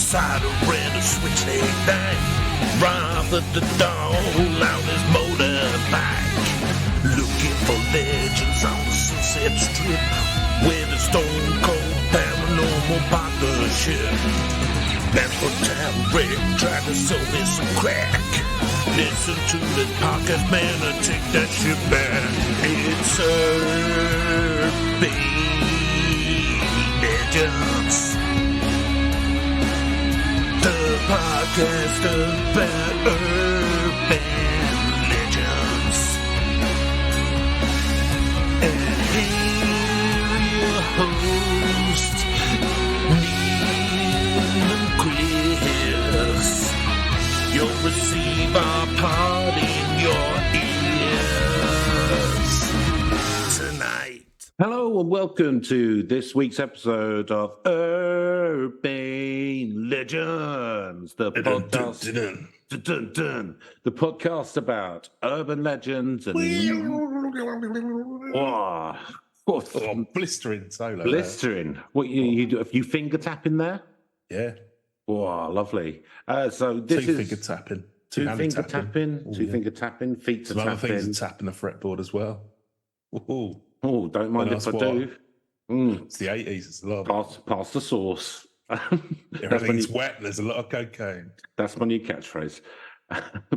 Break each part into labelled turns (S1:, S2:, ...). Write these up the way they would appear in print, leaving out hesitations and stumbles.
S1: cider and a switch night. Ride the dawn on his motorbike. Looking for legends on the Sunset Strip with a stone cold paranormal partnership. That's what Town Rick tried to sell me some crack. Listen to the podcast, man, and take that shit back. It's Urban Legends, the podcast about urban legends. And here your host, Neil and Chris. You'll receive our pod in your ears tonight.
S2: Hello and welcome to this week's episode of Urban Legends, the podcast. The podcast about urban legends and
S3: blistering solo.
S2: Blistering. What you do? Have you finger tapping there?
S3: Yeah.
S2: Wow, lovely. So this
S3: Two
S2: is
S3: finger tapping.
S2: two finger tapping,
S3: Oh,
S2: two
S3: yeah.
S2: finger tapping, feet to
S3: Some other
S2: tapping.
S3: things are tapping the fretboard as well. Ooh.
S2: Oh, don't mind if I do.
S3: It's the 80s. It's a lot.
S2: Pass the sauce.
S3: Everything's wet and there's a lot of cocaine.
S2: That's my new catchphrase.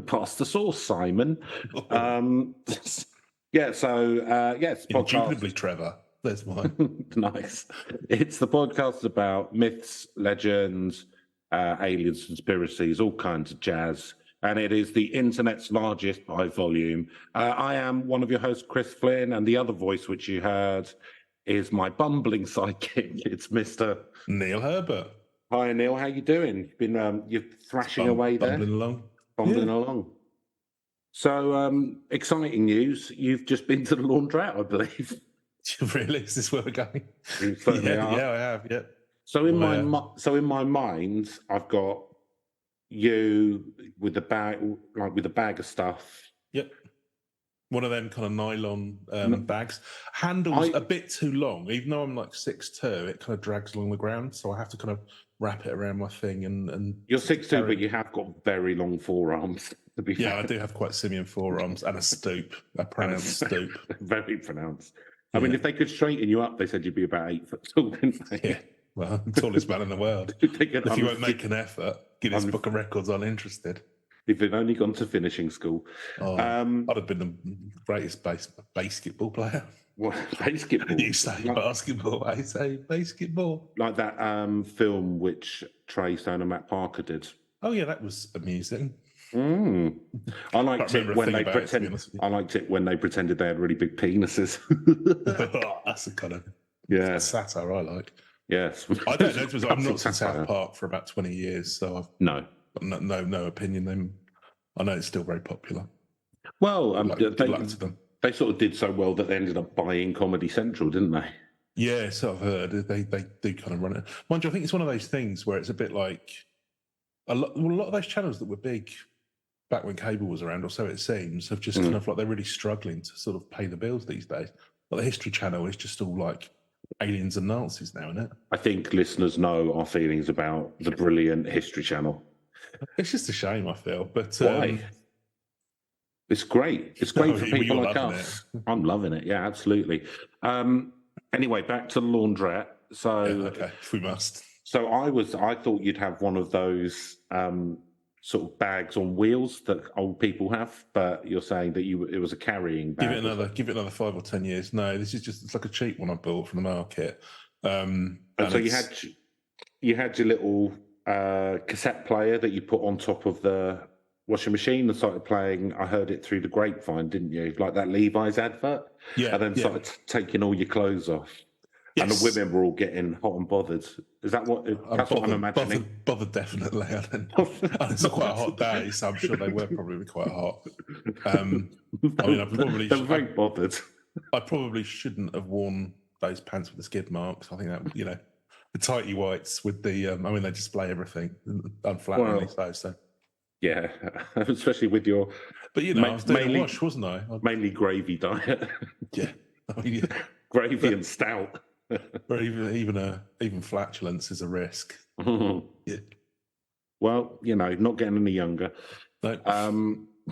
S2: Pass the sauce, Simon. It's podcast.
S3: Indubitably, Trevor. There's mine.
S2: Nice. It's the podcast about myths, legends, aliens, conspiracies, all kinds of jazz. And it is the internet's largest by volume. I am one of your hosts, Chris Flynn, and the other voice which you heard is my bumbling sidekick. It's Mr.
S3: Neil Herbert.
S2: Hi, Neil. How you doing? You've been you're thrashing away there,
S3: Bumbling along.
S2: along. So, exciting news! You've just been to the laundrette, I believe.
S3: Really? Is this where we're going?
S2: You certainly
S3: Yeah,
S2: are.
S3: I have. Yeah.
S2: So in my mind, I've got you with a bag, like with a bag of stuff.
S3: Yep. One of them kind of nylon bags. Handles a bit too long. Even though I'm like 6'2", it kind of drags along the ground. So I have to kind of wrap it around my thing and
S2: You're 6'2", but you have got very long forearms. To be fair.
S3: I do have quite simian forearms and a stoop, a pronounced stoop.
S2: Very pronounced. I mean, if they could straighten you up, they said you'd be about 8 foot tall, didn't they?
S3: Yeah. Well, tallest man in the world. If you won't make an effort, Guinness Book of Records uninterested.
S2: If they'd only gone to finishing school.
S3: I'd have been the greatest basketball player.
S2: What, basketball?
S3: You say basketball, I say basketball.
S2: Like that film which Trey Stone and Matt Parker did.
S3: Oh yeah, that was amusing.
S2: I liked it when they pretended they had really big penises.
S3: That's a kind of satire I like.
S2: Yes,
S3: I don't know. I've not seen South Park for about 20 years, so I've got no opinion. I know it's still very popular.
S2: Well,
S3: they
S2: sort of did so well that they ended up buying Comedy Central, didn't they?
S3: Yeah, so I've heard they do kind of run it. Mind you, I think it's one of those things where it's a bit like a lot of those channels that were big back when cable was around, or so it seems, have just kind of like they're really struggling to sort of pay the bills these days. Like the History Channel is just all like aliens and Nazis now, isn't it?
S2: I think listeners know our feelings about the brilliant History Channel.
S3: It's just a shame, I feel. But
S2: why? It's great. It's great for people like us. I'm loving it. Yeah, absolutely. Anyway, back to the laundrette. So,
S3: okay, if we must.
S2: So I thought you'd have one of those sort of bags on wheels that old people have, but you're saying that it was a carrying bag.
S3: Give it another 5 or 10 years. No, this is it's like a cheap one I bought from the market.
S2: And so you had your little cassette player that you put on top of the washing machine and started playing. I heard it through the grapevine, didn't you? Like that Levi's advert. Yeah. And then started taking all your clothes off. Yes. And the women were all getting hot and bothered. Is that what? That's what I'm imagining.
S3: Bothered definitely. It's quite a hot day, so I'm sure they were probably quite hot.
S2: They're very bothered.
S3: I probably shouldn't have worn those pants with the skid marks. I think that the tighty whites with the. They display everything unflatteringly so.
S2: Yeah, especially with your.
S3: But I was doing a wash, wasn't I?
S2: Mainly gravy diet.
S3: Yeah,
S2: gravy and stout.
S3: Or even flatulence is a risk.
S2: Mm-hmm.
S3: Yeah.
S2: Well, not getting any younger.
S3: No.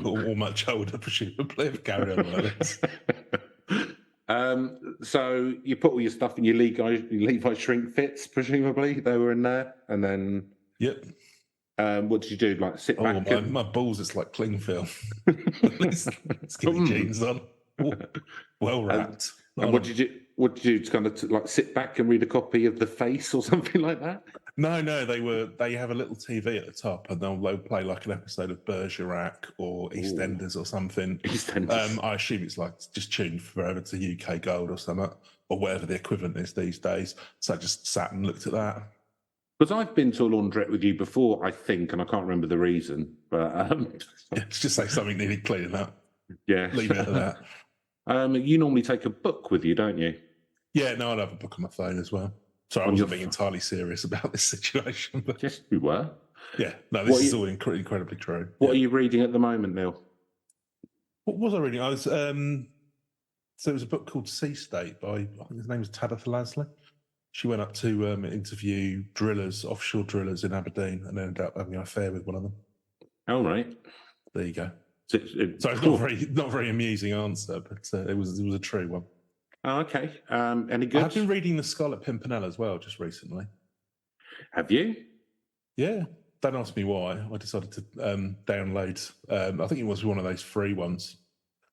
S3: Or much older, presumably, if carried on like this.
S2: So you put all your stuff in your Levi shrink fits, presumably they were in there, and then
S3: yep.
S2: What did you do? Like sit back?
S3: My balls, it's like cling film. Skinny jeans on, well wrapped.
S2: And what did you do? To kind of like sit back and read a copy of The Face or something like that?
S3: No, they have a little TV at the top, and they'll play like an episode of Bergerac or EastEnders or something.
S2: EastEnders.
S3: I assume it's like just tuned forever to UK Gold or something, or whatever the equivalent is these days. So I just sat and looked at that.
S2: Because I've been to a laundrette with you before, I think, and I can't remember the reason, but
S3: it's just like something needed cleaning up.
S2: Yeah,
S3: leave it at that.
S2: You normally take a book with you, don't you?
S3: Yeah, no, I'd have a book on my phone as well. Sorry, I wasn't being entirely serious about this situation. But
S2: yes, you were.
S3: Yeah, no, this is all incredibly true.
S2: What are you reading at the moment, Neil?
S3: What was I reading? I was so it was a book called Sea State by, I think his name was Tabitha Lasley. She went up to interview offshore drillers in Aberdeen, and ended up having an affair with one of them.
S2: Oh, right.
S3: There you go. So it's not very amusing answer, but it was a true one.
S2: Oh, okay. Any good?
S3: I've been reading The Scarlet Pimpernel as well, just recently.
S2: Have you?
S3: Yeah. Don't ask me why. I decided to download. I think it was one of those free ones.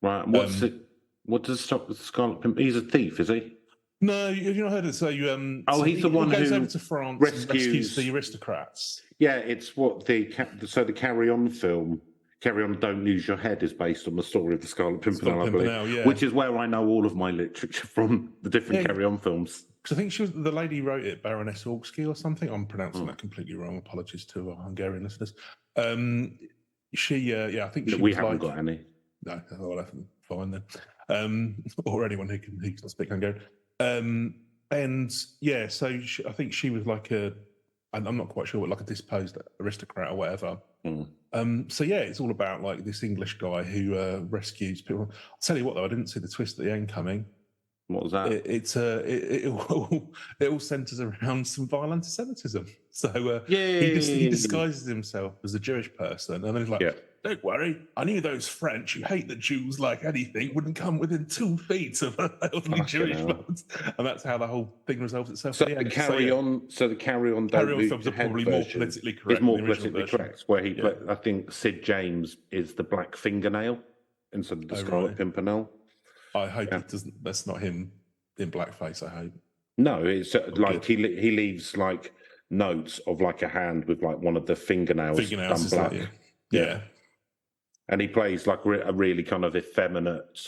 S2: Right. What does stop with Scarlet Pimpernel? He's a thief, is he?
S3: No, you've not heard it. So
S2: he's the one
S3: who goes
S2: who
S3: over to France and rescues the aristocrats.
S2: Yeah, it's what the Carry On film. Carry On, Don't Lose Your Head is based on the story of the Scarlet Pimpernel, I believe,
S3: yeah.
S2: Which is where I know all of my literature from, the different Carry On films.
S3: Because I think the lady wrote it, Baroness Orgsky or something. I'm pronouncing that completely wrong. Apologies to our Hungarian listeners. I think
S2: we haven't got any.
S3: No, well, fine then. Or anyone who can speak Hungarian. So I think she was like I'm not quite sure, but like a disposed aristocrat or whatever. It's all about like this English guy who rescues people. I'll tell you what, though, I didn't see the twist at the end coming.
S2: What was that?
S3: It all centres around some vile anti-Semitism. So he disguises himself as a Jewish person, and then he's like, "Don't worry, I knew those French who hate the Jews like anything wouldn't come within 2 feet of an elderly Jewish man." And that's how the whole thing resolves itself.
S2: So the Carry On
S3: films are probably more politically correct.
S2: It's more politically correct. Where I think Sid James is the Black Fingernail instead of the Scarlet Pimpernel.
S3: I hope it doesn't. That's not him in blackface. I hope.
S2: No, it's like he leaves like notes of like a hand with like one of the fingernails done black.
S3: Yeah.
S2: And he plays like a really kind of effeminate,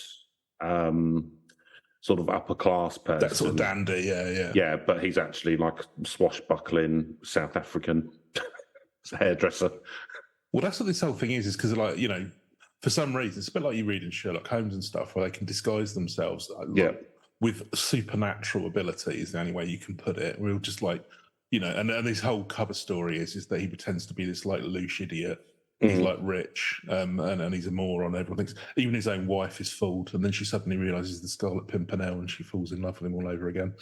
S2: sort of upper class person.
S3: That sort of dandy, yeah.
S2: Yeah, but he's actually like swashbuckling South African hairdresser.
S3: Well, that's what this whole thing is because like for some reason, it's a bit like you read in Sherlock Holmes and stuff, where they can disguise themselves with supernatural ability is the only way you can put it. We're just like, and this whole cover story is that he pretends to be this like louche idiot. He's like rich, and he's a moron. Everyone thinks, even his own wife is fooled, and then she suddenly realizes the Scarlet Pimpernel, and she falls in love with him all over again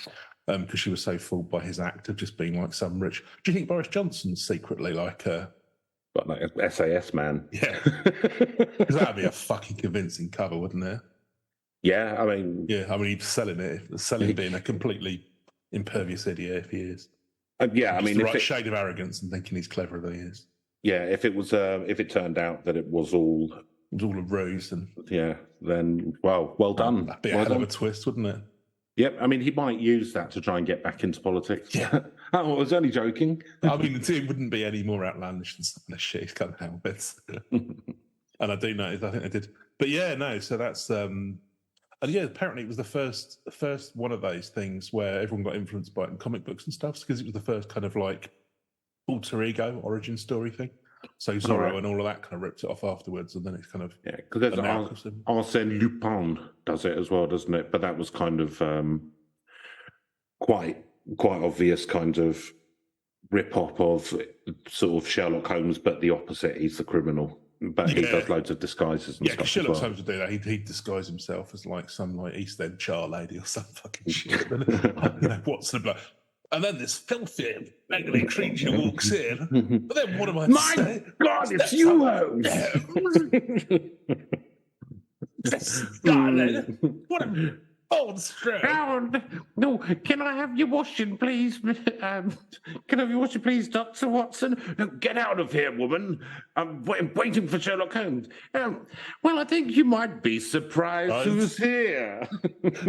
S3: because she was so fooled by his act of just being like some rich. Do you think Boris Johnson's secretly like a
S2: SAS man?
S3: Yeah, because that'd be a fucking convincing cover, wouldn't it?
S2: Yeah, I mean,
S3: he's selling being a completely impervious idiot if he is.
S2: I mean,
S3: the right shade of arrogance and thinking he's cleverer than he is.
S2: Yeah, if it turned out that it was all
S3: a ruse, and
S2: then well done.
S3: That'd be a hell of a twist, wouldn't it?
S2: Yep. I mean, he might use that to try and get back into politics.
S3: Yeah.
S2: I was only joking.
S3: I mean, it wouldn't be any more outlandish than some of the shit he's come out with. And I do know, I think I did. But so that's apparently it was the first one of those things where everyone got influenced by it in comic books and stuff, because it was the first kind of like alter ego origin story thing. So Zorro and all of that kind of ripped it off afterwards, and then it's kind of
S2: because Arsène Lupin does it as well, doesn't it? But that was kind of quite obvious kind of rip off of sort of Sherlock Holmes, but the opposite. He's the criminal, but he does loads of disguises and stuff. Yeah,
S3: Sherlock Holmes would do that. He'd disguise himself as like some like East End char lady or some fucking shit. Watson would be like, And then this filthy, ugly creature walks in. But then what am I to
S2: My
S3: say?
S2: God, it's you, Holmes!
S3: Scarlet, what a bold stroke.
S2: Hound! No, can I have your washing, please? Can I have your washing, please, Dr. Watson? No, get out of here, woman. I'm waiting for Sherlock Holmes. Well, I think you might be surprised who's here.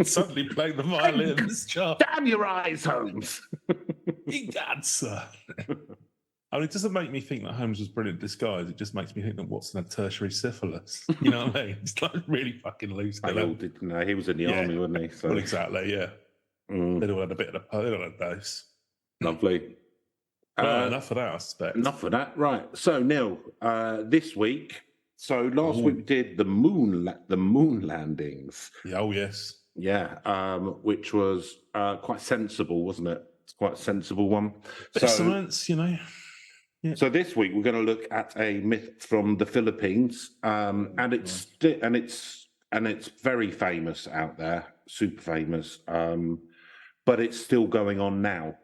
S3: Suddenly playing the violin, this chap.
S2: Damn your eyes, Holmes.
S3: Egad, sir. I mean, it doesn't make me think that Holmes was brilliant disguise. It just makes me think that Watson had tertiary syphilis. You know what I mean? It's like really fucking loose.
S2: They all did, no, he was in the army, wasn't he? So.
S3: Well, exactly, yeah. They'd all had a bit of a dose.
S2: Lovely.
S3: Enough of that, I suspect.
S2: Enough of that. Right. So, Neil, this week, last week we did the moon landings.
S3: Yeah, oh, yes.
S2: Yeah, which was quite sensible, wasn't it? It's quite a sensible one.
S3: Bit of science, you know. Yeah.
S2: So this week we're going to look at a myth from the Philippines, and it's very famous out there, super famous, but it's still going on now.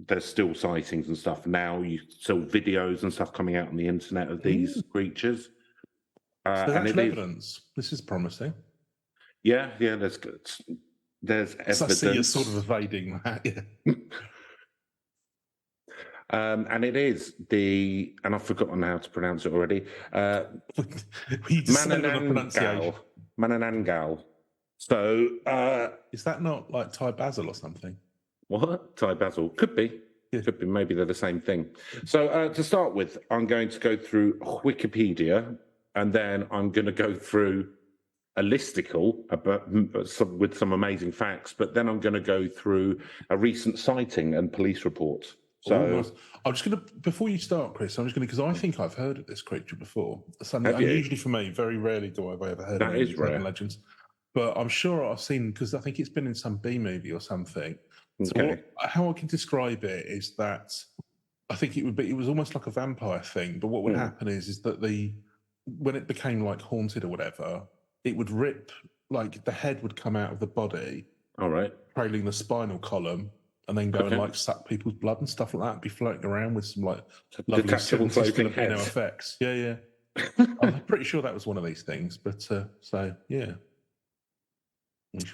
S2: There's still sightings and stuff now. You still videos and stuff coming out on the internet of these creatures.
S3: So that's evidence. This is promising.
S2: Yeah. There's evidence.
S3: So I see you're sort of evading that. Yeah.
S2: And it is and I've forgotten how to pronounce it already. Manananggal. So
S3: is that not like Thai basil or something?
S2: What? Thai basil? Could be. Yeah. Could be. Maybe they're the same thing. So to start with, I'm going to go through Wikipedia, and then I'm going to go through a listicle with some amazing facts, but then I'm going to go through a recent sighting and police report. So
S3: I'm just going to, before you start, Chris, I'm just going to, because I think I've heard of this creature before. Usually for me, very rarely do I've ever heard of it. That is rare. Legends. But I'm sure I've seen, because I think it's been in some B movie or something. So how I can describe it is that I think it was almost like a vampire thing. But what would happen is that when it became like haunted or whatever, it would rip, like the head would come out of the body.
S2: All right.
S3: Trailing the spinal column. And then go and like suck people's blood and stuff like that. Be floating around with some like lovely
S2: detachable floating heads.
S3: Effects. Yeah. I'm pretty sure that was one of these things. But so yeah.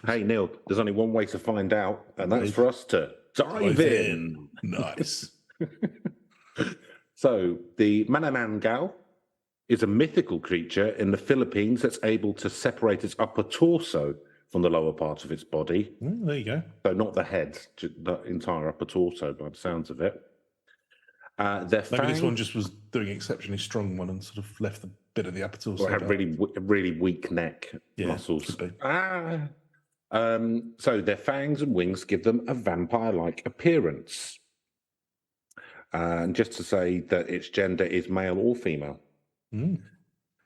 S2: Hey Neil, there's only one way to find out, and that's for us to dive in.
S3: Nice.
S2: So the Manananggal is a mythical creature in the Philippines that's able to separate its upper torso from the lower part of its body.
S3: There you go.
S2: So not the head, the entire upper torso by the sounds of it.
S3: Maybe this one just was doing an exceptionally strong one and sort of left a bit of the upper torso.
S2: Or had really weak neck muscles. So their fangs and wings give them a vampire-like appearance. And just to say that its gender is male or female.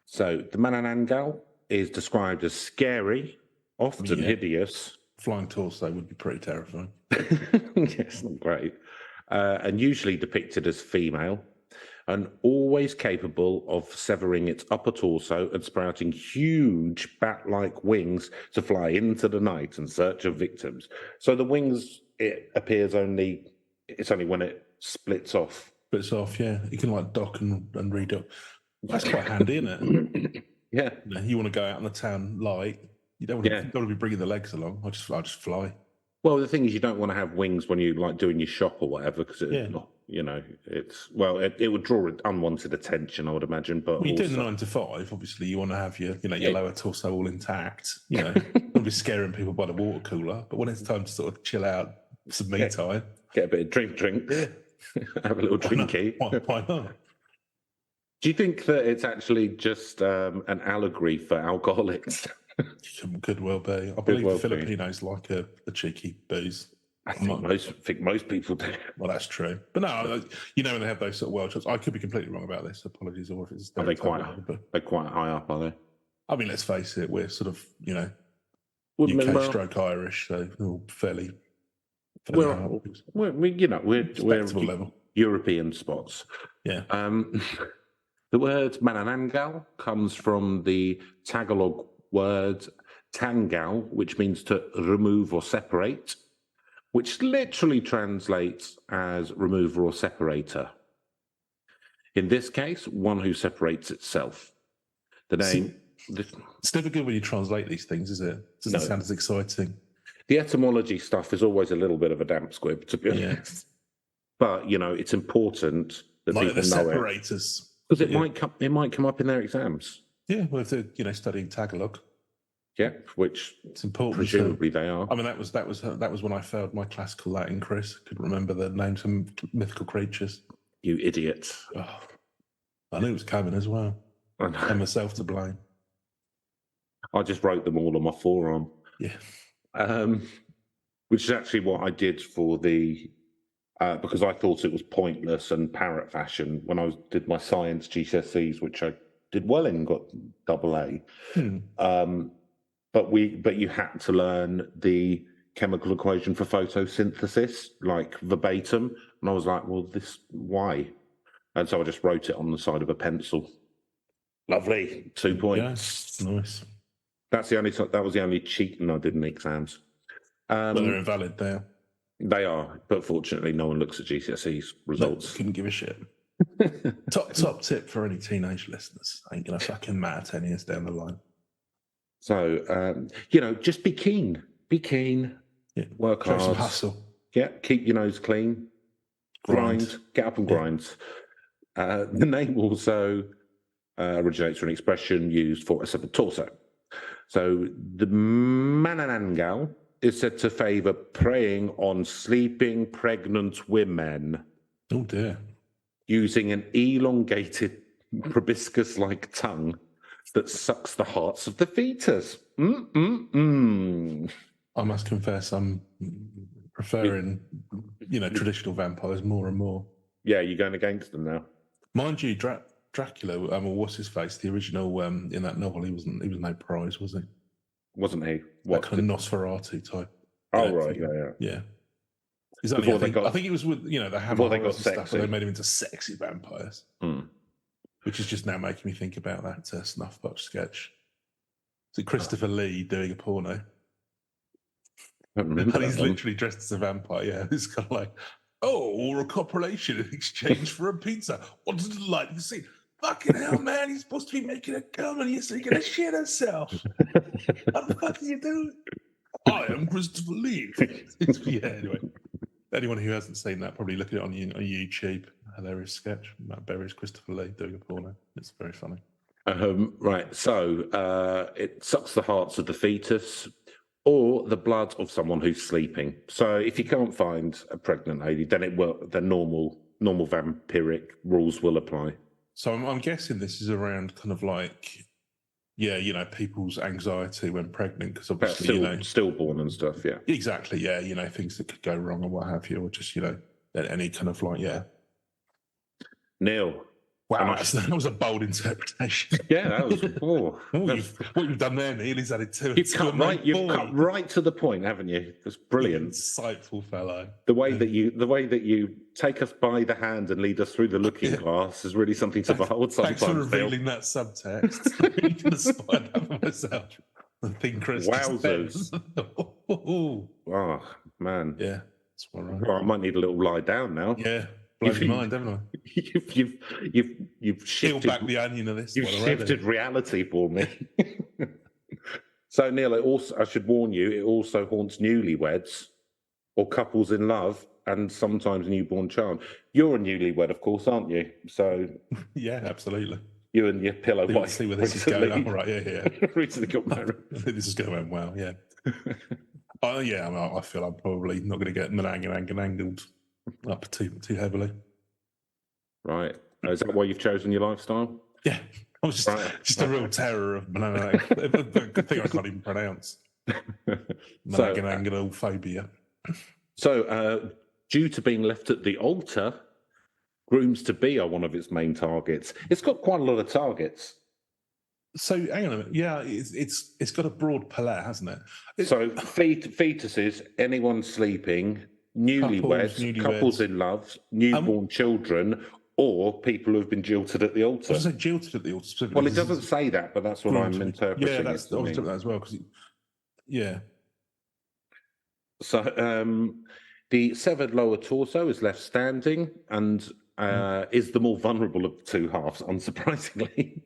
S2: So the Manananggal is described as scary, often hideous.
S3: Flying torso would be pretty terrifying.
S2: Yes, not great. And usually depicted as female, and always capable of severing its upper torso and sprouting huge bat-like wings to fly into the night in search of victims. So the wings, it's only when it splits off.
S3: Splits off, yeah. You can like dock and redock. That's quite handy, isn't it?
S2: Yeah.
S3: You want to go out on the town light. You don't want to be bringing the legs along. I just fly.
S2: Well, the thing is, you don't want to have wings when you like doing your shop or whatever, because it would draw unwanted attention, I would imagine. But
S3: you're doing the 9 to 5. Obviously, you want to have your lower torso all intact. You know, not be scaring people by the water cooler. But when it's time to sort of chill out, some me time,
S2: get a bit of drink, have a little drinky.
S3: Why not?
S2: Do you think that it's actually just an allegory for alcoholics?
S3: Could well be. I believe the Filipinos like a cheeky booze.
S2: I think most people do.
S3: Well, that's true. But no, when they have those sort of world shots, I could be completely wrong about this. Apologies, or if it's
S2: they're quite high up, are they?
S3: I mean, let's face it, we're sort of UK stroke Irish, so we're all fairly
S2: we're
S3: level.
S2: European spots.
S3: Yeah.
S2: The word Manananggal comes from the Tagalog word tangal, which means to remove or separate, which literally translates as remover or separator. In this case, one who separates itself. The name...
S3: It's never good when you translate these things, is it? It doesn't sound as exciting.
S2: The etymology stuff is always a little bit of a damp squib, to be honest. But, you know, it's important that
S3: like
S2: people
S3: the
S2: know
S3: separators.
S2: Because it might come up in their exams.
S3: Yeah, well, if they're, you know, studying Tagalog.
S2: Yeah, which
S3: it's important.
S2: Presumably they are.
S3: I mean, that was when I failed my classical Latin, Chris. Couldn't remember the names of mythical creatures.
S2: You idiot.
S3: Oh, I knew it was coming as well. And myself to blame.
S2: I just wrote them all on my forearm.
S3: Yeah.
S2: Which is actually what I did for the... because I thought it was pointless and parrot fashion when I did my science GCSEs, which I did well in, got AA. But you had to learn the chemical equation for photosynthesis, like verbatim. And I was like, well, why? And so I just wrote it on the side of a pencil. Lovely. 2 points.
S3: Yeah, nice.
S2: That was the only cheating I did in the exams.
S3: But they're invalid there.
S2: They are, but fortunately, no one looks at GCSE's results.
S3: Couldn't give a shit. Top tip for any teenage listeners: ain't gonna fucking matter 10 years down the line.
S2: So, you know, just be keen. Be keen.
S3: Yeah.
S2: Work hard.
S3: Some hustle.
S2: Yeah. Keep your nose clean. Grind. Get up and grind. The name also originates from an expression used for a severed torso. So the Manananggal is said to favour preying on sleeping pregnant women.
S3: Oh dear.
S2: Using an elongated proboscis-like tongue that sucks the hearts of the fetus.
S3: I must confess, I'm preferring, you know, traditional vampires more and more.
S2: Yeah, you're going against them now.
S3: Mind you, Dracula, or what's his face? The original in that novel, he was no prize, was he?
S2: Wasn't he?
S3: What kind of Nosferatu type?
S2: Oh right, yeah.
S3: He's only, I think it was with the Hammer and stuff, where they made him into sexy vampires, which is just now making me think about that Snuffbox sketch. Is it Christopher Lee doing a porno?
S2: I don't remember.
S3: And he's literally dressed as a vampire. Yeah, it's kind of like, or a copulation in exchange for a pizza. What does it like to see? Fucking hell, man! He's supposed to be making a cum, and he's gonna shit herself. What the fuck are you doing? I am Christopher Lee. Yeah, anyway. Anyone who hasn't seen that, probably look at it on YouTube. Hilarious sketch. Matt Berry's Christopher Lee doing a porno. It's very funny.
S2: Right, so it sucks the hearts of the fetus or the blood of someone who's sleeping. So if you can't find a pregnant lady, then the normal vampiric rules will apply.
S3: So I'm guessing this is around kind of like, people's anxiety when pregnant, because obviously,
S2: stillborn and stuff, yeah.
S3: Exactly, yeah, things that could go wrong or what have you, or just, any kind of like,
S2: Neil.
S3: Wow, that was a bold interpretation.
S2: Yeah, that was.
S3: What you've done there, Neil, is added to it.
S2: You've cut right to the point, haven't you? That's brilliant.
S3: Insightful fellow.
S2: The way that you take us by the hand and lead us through the looking glass is really something to behold.
S3: Thanks for revealing that subtext. I'm really going to spy that for myself. The thing, Chris.
S2: Wowzers! Oh man.
S3: Yeah, that's all right.
S2: Well, I might need a little lie down now.
S3: Yeah. Blow your mind, haven't I?
S2: You've shifted
S3: back the onion of this.
S2: You've shifted reality for me. So, Neil, I should warn you, it also haunts newlyweds or couples in love and sometimes a newborn child. You're a newlywed, of course, aren't you? So,
S3: yeah, absolutely.
S2: You and your pillow wife.
S3: See where this is going. All right, yeah.
S2: Recently got married.
S3: This is going well, yeah. I feel I'm probably not going to get Manananggal up too heavily.
S2: Right. Is that why you've chosen your lifestyle?
S3: Yeah. I was just a real terror of banana. The thing I can't even pronounce. Manananggal phobia.
S2: So, due to being left at the altar, grooms to be are one of its main targets. It's got quite a lot of targets.
S3: So hang on a minute. Yeah, it's got a broad palette, hasn't it?
S2: So fetuses, anyone sleeping, newlyweds, couples in love, newborn children, or people who have been jilted at the altar.
S3: Does it say jilted at the altar specifically?
S2: Well, it doesn't say that, but that's what I'm interpreting.
S3: Yeah, that's I was that as well. Yeah.
S2: So The severed lower torso is left standing and is the more vulnerable of the two halves, unsurprisingly.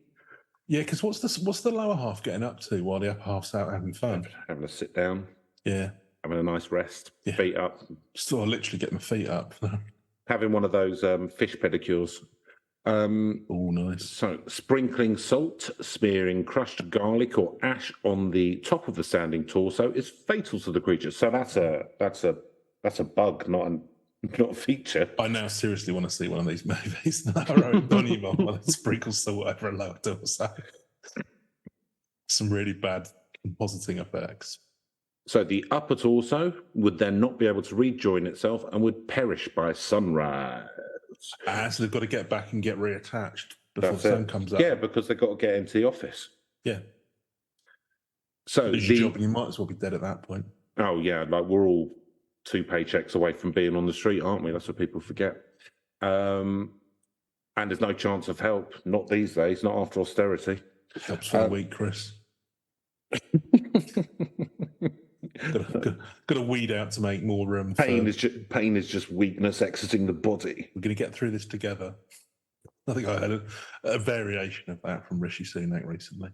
S3: Yeah, because what's the lower half getting up to while the upper half's out having fun?
S2: Having a sit down.
S3: Yeah.
S2: Having a nice rest. Yeah. Feet up.
S3: Just sort of literally get my feet up.
S2: Having one of those fish pedicures.
S3: Oh, nice.
S2: So, sprinkling salt, smearing crushed garlic or ash on the top of the standing torso is fatal to the creature. So that's a bug, not a feature.
S3: I now seriously want to see one of these movies. I wrote Donnie while they sprinkle salt over a lower torso. Some really bad compositing effects.
S2: So the upper torso would then not be able to rejoin itself and would perish by sunrise.
S3: So they've got to get back and get reattached before the sun comes up.
S2: Yeah, because they've got to get into the office.
S3: Yeah.
S2: So
S3: your job, and you might as well be dead at that point.
S2: Oh yeah, like we're all 2 paychecks away from being on the street, aren't we? That's what people forget. And there's no chance of help. Not these days. Not after austerity.
S3: It helps for a week, Chris. Got to weed out to make more room.
S2: Pain is just weakness exiting the body.
S3: We're going to get through this together. I think I had a variation of that from Rishi Sunak recently.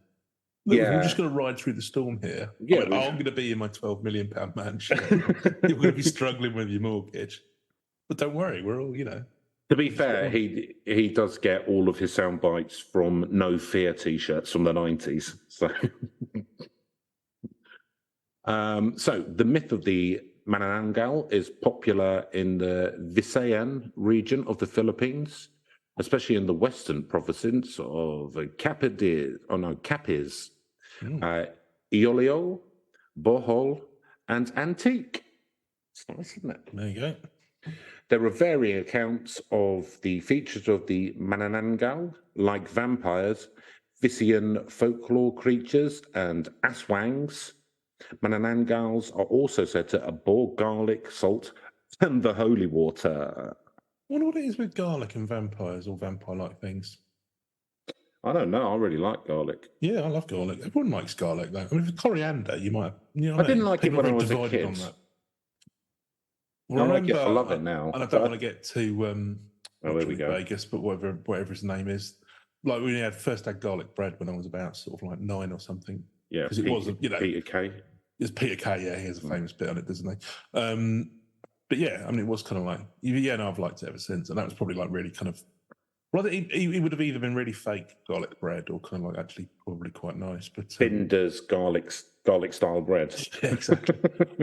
S3: Look, we're just going to ride through the storm here. Yeah, I'm going to be in my £12 million mansion. You're going to be struggling with your mortgage, but don't worry, we're all,
S2: To be fair, he does get all of his sound bites from No Fear t-shirts from the 90s. So. So the myth of the Manananggal is popular in the Visayan region of the Philippines, especially in the western province of Capiz, Iloilo, Bohol, and Antique. It's nice, isn't it?
S3: There you go.
S2: There are varying accounts of the features of the Manananggal, like vampires, Visayan folklore creatures, and aswangs. Manananggals are also said to abhor garlic, salt, and the holy water.
S3: I wonder what it is with garlic and vampires or vampire-like things.
S2: I don't know. I really like garlic.
S3: Yeah, I love garlic. Everyone likes garlic, though. I mean, with coriander, you might.
S2: I didn't like it when I was a kid.
S3: Well,
S2: I love it now.
S3: And I don't want to get too
S2: there we go.
S3: Vegas, but whatever his name is. Like we first had garlic bread when I was about sort of like 9 or something.
S2: Yeah,
S3: because it wasn't,
S2: Peter Kay.
S3: It's Peter Kay, yeah, he has a famous bit on it, doesn't he? But yeah, I mean, it was kind of like, I've liked it ever since, and that was probably like really kind of. Well, he would have either been really fake garlic bread or kind of like actually probably quite nice. But
S2: Binder's garlic style bread.
S3: Yeah, exactly.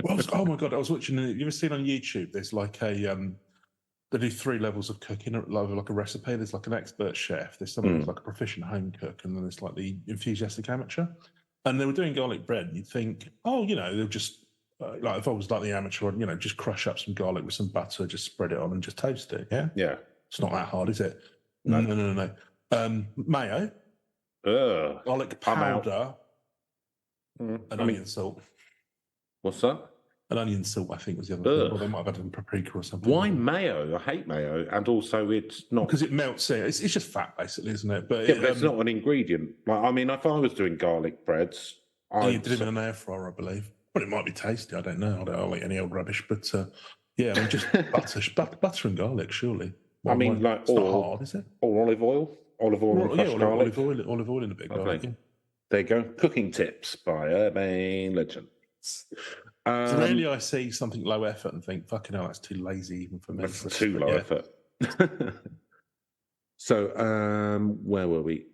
S3: Well, oh my god, I was watching. You ever seen on YouTube? There's like they do 3 levels of cooking, like a recipe. There's like an expert chef. There's someone who's like a proficient home cook, and then there's like the enthusiastic amateur. And they were doing garlic bread, and you'd think, they'll just, like if I was like the amateur, I'd, just crush up some garlic with some butter, just spread it on and just toast it, yeah?
S2: Yeah.
S3: It's not that hard, is it? No. Mayo, garlic powder, and onion salt.
S2: What's that?
S3: And onion salt, I think, was the other thing. Or they might have had paprika or something.
S2: Why mayo? I hate mayo. And also it's not...
S3: Because it melts it. It's just fat, basically, isn't it? But
S2: it's not an ingredient. Like, I mean, if I was doing garlic breads...
S3: you did it in an air fryer, I believe. Well, it might be tasty. I don't know. I'll eat any old rubbish. But, just butter and garlic, surely.
S2: Well, it's
S3: not hard, is it?
S2: Or olive oil. Olive oil and crushed garlic.
S3: Olive oil in a bit of garlic. Yeah.
S2: There you go. Cooking tips by Urban Legends.
S3: So really, I see something low effort and think, fucking hell, that's too lazy even for me.
S2: That's too low effort. So, where were we?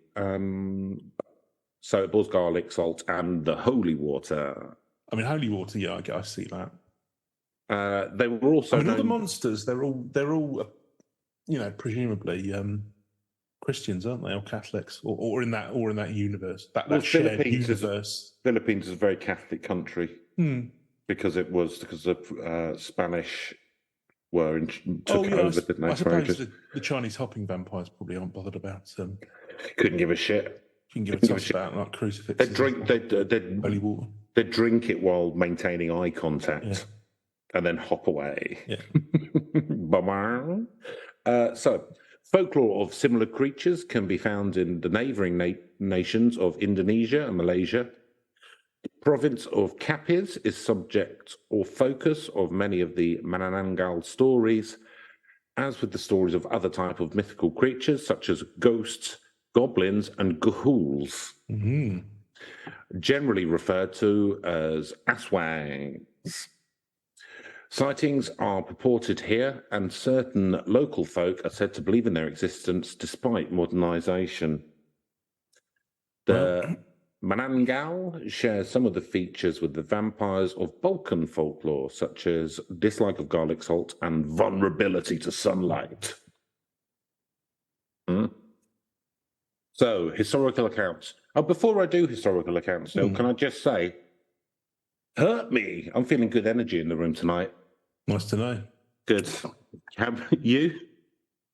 S2: So it was garlic, salt, and the holy water.
S3: I mean, holy water, yeah, I see that.
S2: They were also.
S3: all the monsters. They're all, presumably Christians, aren't they, or Catholics, or in that universe, that shared universe.
S2: Philippines is a very Catholic country. Because the Spanish took over, didn't they?
S3: I suppose the Chinese hopping vampires probably aren't bothered about.
S2: Couldn't give a shit.
S3: Can give a toss about like crucifixes.
S2: They drink.
S3: Holy water.
S2: They drink it while maintaining eye contact, and then hop away.
S3: Yeah.
S2: So, folklore of similar creatures can be found in the neighbouring nations of Indonesia and Malaysia. province of Capiz is subject or focus of many of the Manananggal stories, as with the stories of other type of mythical creatures such as ghosts, goblins, and ghouls, generally referred to as aswangs. Sightings are purported here, and certain local folk are said to believe in their existence despite modernisation. The Manananggal shares some of the features with the vampires of Balkan folklore, such as dislike of garlic salt and vulnerability to sunlight. So, historical accounts. Oh, before I do historical accounts, Neil, can I just say, hurt me. I'm feeling good energy in the room tonight.
S3: Nice to know.
S2: Good. You?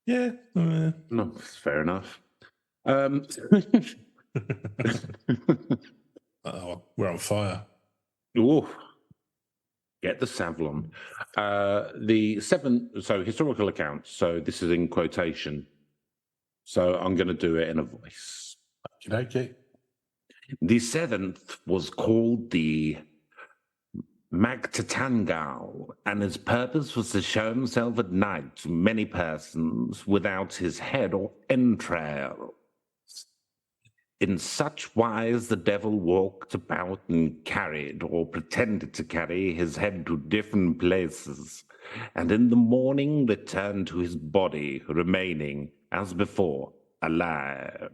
S3: Yeah.
S2: No, fair enough.
S3: We're on fire.
S2: Ooh. Get the Savlon. So historical accounts. So this is in quotation. So I'm going to do it in a voice.
S3: Okay.
S2: The seventh was called the Manananggal, and his purpose was to show himself at night to many persons without his head or entrails. In such wise the devil walked about and carried, or pretended to carry, his head to different places, and in the morning returned to his body, remaining, as before, alive.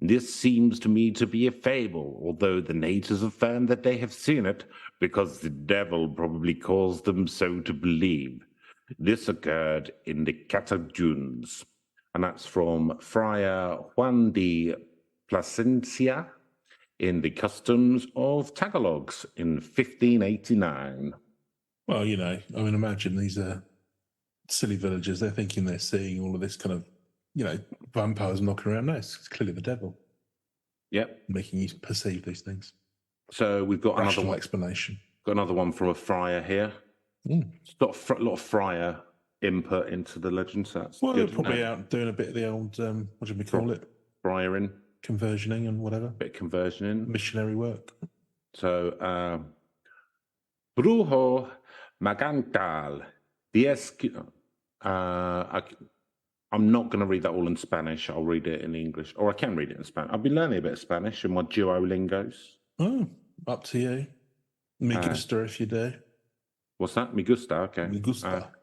S2: This seems to me to be a fable, although the natives affirm that they have seen it, because the devil probably caused them so to believe. This occurred in the Cataduns, and that's from Friar Juan de Plasencia in the Customs of Tagalogs in 1589.
S3: Well, imagine these silly villagers. They're thinking they're seeing all of this kind of, vampires knocking around. No, it's clearly the devil.
S2: Yep.
S3: Making you perceive these things.
S2: So we've got
S3: Rational
S2: another one.
S3: Explanation.
S2: Got another one from a friar here. It's got a lot of friar input into the legend. So that's
S3: well,
S2: good.
S3: They're probably out doing a bit of the old, what do we call it?
S2: Friaring.
S3: Conversioning and whatever.
S2: Bit of conversioning.
S3: Missionary work.
S2: So, Brujo Magantal. I'm not going to read that all in Spanish. I'll read it in English. Or I can read it in Spanish. I've been learning a bit of Spanish in my Duolingos.
S3: Oh, up to you. Me gusta if you do.
S2: What's that? Me gusta, okay.
S3: Me gusta.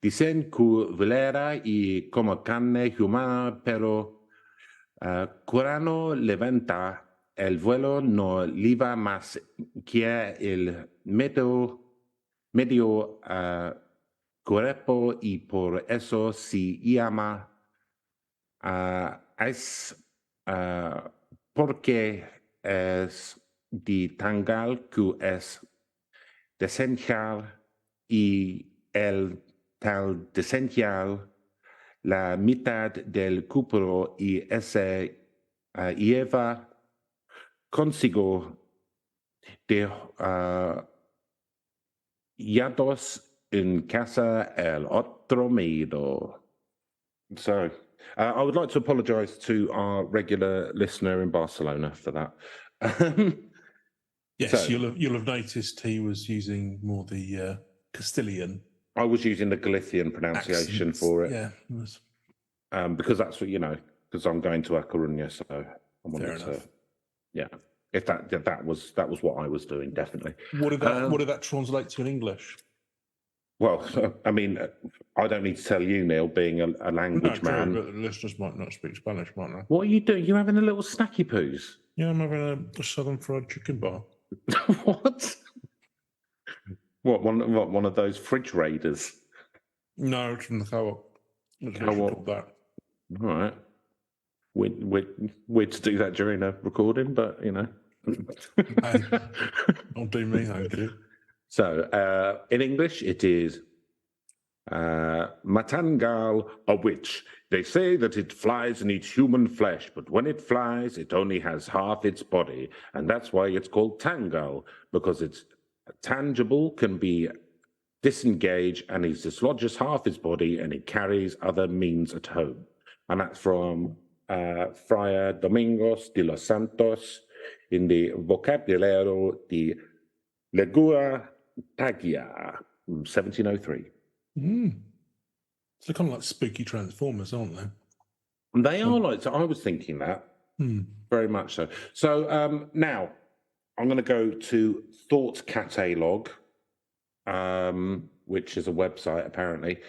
S2: Dicen que velera y como carne humana, pero curano levanta el vuelo no liva más que el medio cuerpo y por eso se llama porque es de tangal que es esencial y el tal esencial la mitad del cuerpo y ese lleva consigo de yados in casa el otro miedo. So, I would like to apologise to our regular listener in Barcelona for that.
S3: Yes, so, you'll have noticed he was using more the Castilian.
S2: I was using the Galician pronunciation for it.
S3: Yeah.
S2: Because that's what, because I'm going to A Coruña, so I wanted to. Yeah. If that was what I was doing, definitely.
S3: What did that translate to in English?
S2: Well, I mean, I don't need to tell you, Neil, being a language man.
S3: But the listeners might not speak Spanish, might they?
S2: What are you doing? You having a little snacky poos?
S3: Yeah, I'm having a southern fried chicken bar.
S2: What? What one of those fridge raiders?
S3: No, it's from the co-op.
S2: Co-op.
S3: That.
S2: All right. Weird to do that during a recording, but
S3: Hey, don't do me, thank you.
S2: So, in English, it is Manananggal, a witch. They say that it flies and eats human flesh, but when it flies, it only has half its body, and that's why it's called Tangal, because it's tangible, can be disengaged, and he dislodges half his body, and he carries other means at home. And that's from Friar Domingos de los Santos in the vocabulario di Legua Tagia, 1703.
S3: So they're kind of like spooky Transformers, aren't they?
S2: They are like, so I was thinking that, very much so. So now I'm going to go to Thought Catalog, which is a website apparently,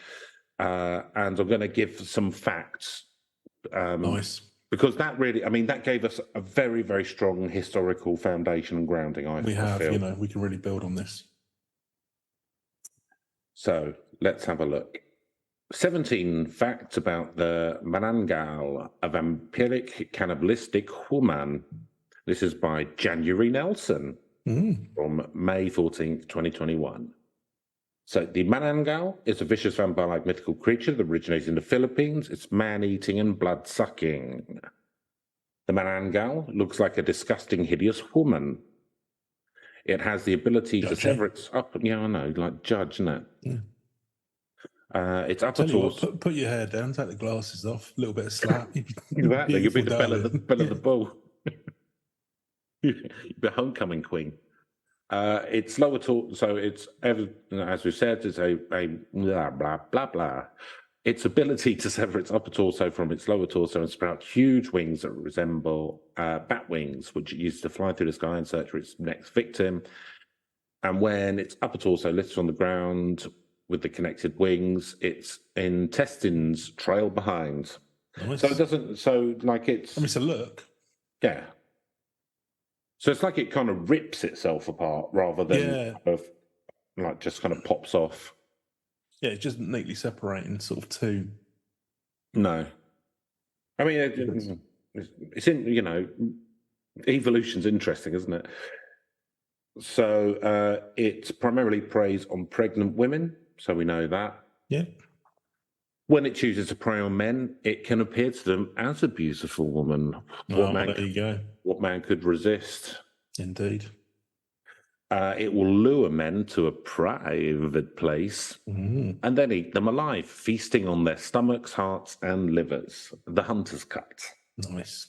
S2: and I'm going to give some facts.
S3: Nice.
S2: Because that really, I mean, that gave us a very, very strong historical foundation and grounding. I feel.
S3: You know, we can really build on this.
S2: So let's have a look. 17 facts about the Manananggal, a vampiric cannibalistic woman. This is by January Nelson from May 14th, 2021. So the Manananggal is a vicious vampire-like mythical creature that originates in the Philippines. It's man-eating and blood-sucking. The Manananggal looks like a disgusting, hideous woman. It has the ability to sever its upper... Yeah, I know, like Judge, isn't it?
S3: Yeah.
S2: It's upper torso...
S3: Put your hair down, take the glasses off, a little bit of slap.
S2: Exactly, you'll be the belle of the ball. You'll be homecoming queen. It's lower torso, so it's, as we said, it's a blah, blah, blah, blah. Its ability to sever its upper torso from its lower torso and sprout huge wings that resemble bat wings, which it uses to fly through the sky in search for its next victim. And when its upper torso lifts on the ground with the connected wings, its intestines trail behind.
S3: Nice.
S2: So it doesn't, so like it's...
S3: I mean, it's a look.
S2: Yeah. So it's like it kind of rips itself apart rather than kind of, like just kind of pops off.
S3: Yeah, it's just neatly separating sort of two.
S2: No. I mean, it's in, you know, evolution's interesting, isn't it? So it primarily preys on pregnant women, so we know that.
S3: Yeah.
S2: When it chooses to prey on men, it can appear to them as a beautiful woman.
S3: There you go.
S2: What man could resist?
S3: Indeed.
S2: It will lure men to a private place and then eat them alive, feasting on their stomachs, hearts, and livers. The hunter's cut.
S3: Nice.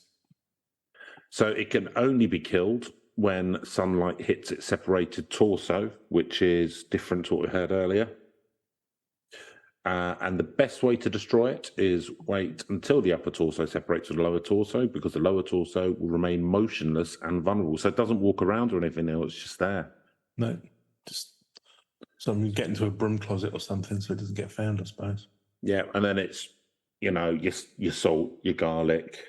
S2: So it can only be killed when sunlight hits its separated torso, which is different to what we heard earlier. And the best way to destroy it is wait until the upper torso separates from the lower torso, because the lower torso will remain motionless and vulnerable. So it doesn't walk around or anything else, it's just there.
S3: No, just something get into a broom closet or something so it doesn't get found, I suppose.
S2: Yeah, and then it's, you know, your salt, your garlic.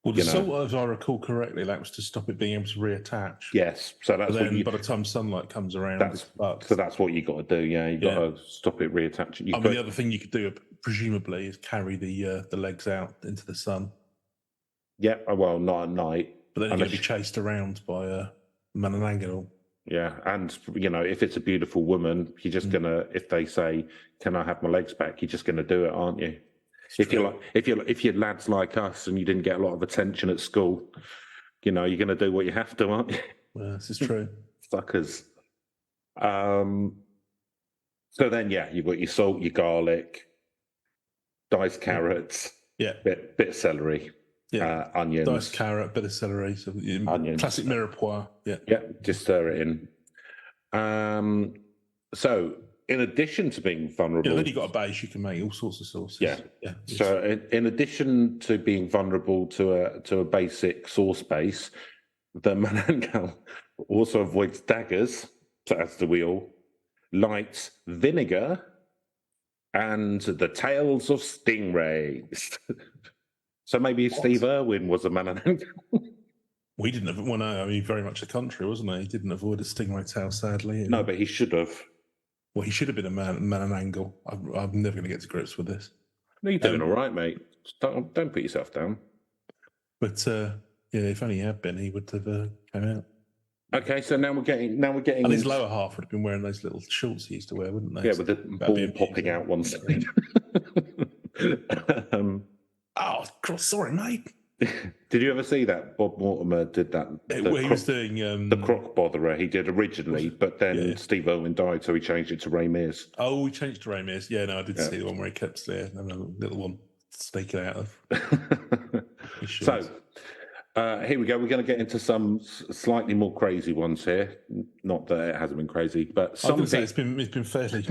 S3: Well, the salt, as I recall correctly, that was to stop it being able to reattach.
S2: Yes, so that's
S3: but then by the time sunlight comes around,
S2: so that's what you got to do. Yeah, you got to stop it reattaching.
S3: The other thing you could do, presumably, is carry the legs out into the sun.
S2: Yeah, well, not at night.
S3: But then you're going to be chased around by Manananggal.
S2: Yeah, and you know, if it's a beautiful woman, you're just gonna. If they say, "Can I have my legs back?" You're just gonna do it, aren't you? If you're lads like us and you didn't get a lot of attention at school, you know, you're going to do what you have to, aren't you?
S3: Yeah, this is true.
S2: Suckers. So then, yeah, you've got your salt, your garlic, diced carrots, bit of celery, onions,
S3: diced carrot, bit of celery, so onions, classic mirepoix. Yeah,
S2: just stir it in. So. In addition to being vulnerable...
S3: then you've got a base, you can make all sorts of sauces.
S2: Yeah. So in addition to being vulnerable to a basic sauce base, the Manananggal also avoids daggers, so as do we all, lights, vinegar, and the tails of stingrays. So maybe Steve Irwin was a Manananggal.
S3: We didn't have... Well, no, I mean, very much the contrary, wasn't he? He didn't avoid a stingray tail, sadly.
S2: No, but he should have.
S3: Well, he should have been a Manananggal. I'm never going to get to grips with this.
S2: No, you're doing all right, mate. Don't put yourself down.
S3: But if only he had been, he would have come out.
S2: Okay, so now we're getting.
S3: And his lower half would have been wearing those little shorts he used to wear, wouldn't they?
S2: Yeah, with the ball popping out one side.
S3: Sorry, mate.
S2: Did you ever see that Bob Mortimer did that?
S3: He was doing
S2: the croc botherer. He did originally, but then Steve Irwin died, so he changed it to Ray Mears.
S3: Oh, he changed to Ray Mears. Yeah, no, I did see the one where he kept there and a little one sneaking out of.
S2: Here we go. We're going to get into some slightly more crazy ones here. Not that it hasn't been crazy, but
S3: I was going to say it's been fairly.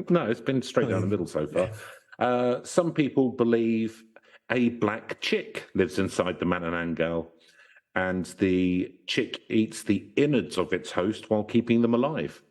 S2: No, it's been straight down the middle so far.
S3: Yeah.
S2: Some people believe a black chick lives inside the Manananggal, and the chick eats the innards of its host while keeping them alive.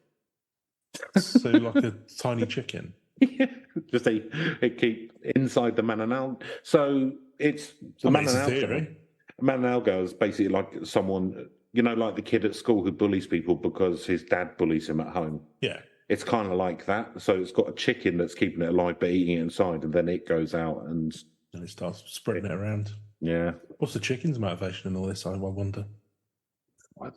S3: So like a tiny chicken.
S2: Yeah, just it keep inside the Manananggal. So it's the
S3: It's a theory.
S2: Manananggal is basically like someone, like the kid at school who bullies people because his dad bullies him at home.
S3: Yeah.
S2: It's kind of like that. So it's got a chicken that's keeping it alive but eating it inside, and then it goes out and
S3: it starts spreading it around.
S2: Yeah.
S3: What's the chicken's motivation in all this? I wonder.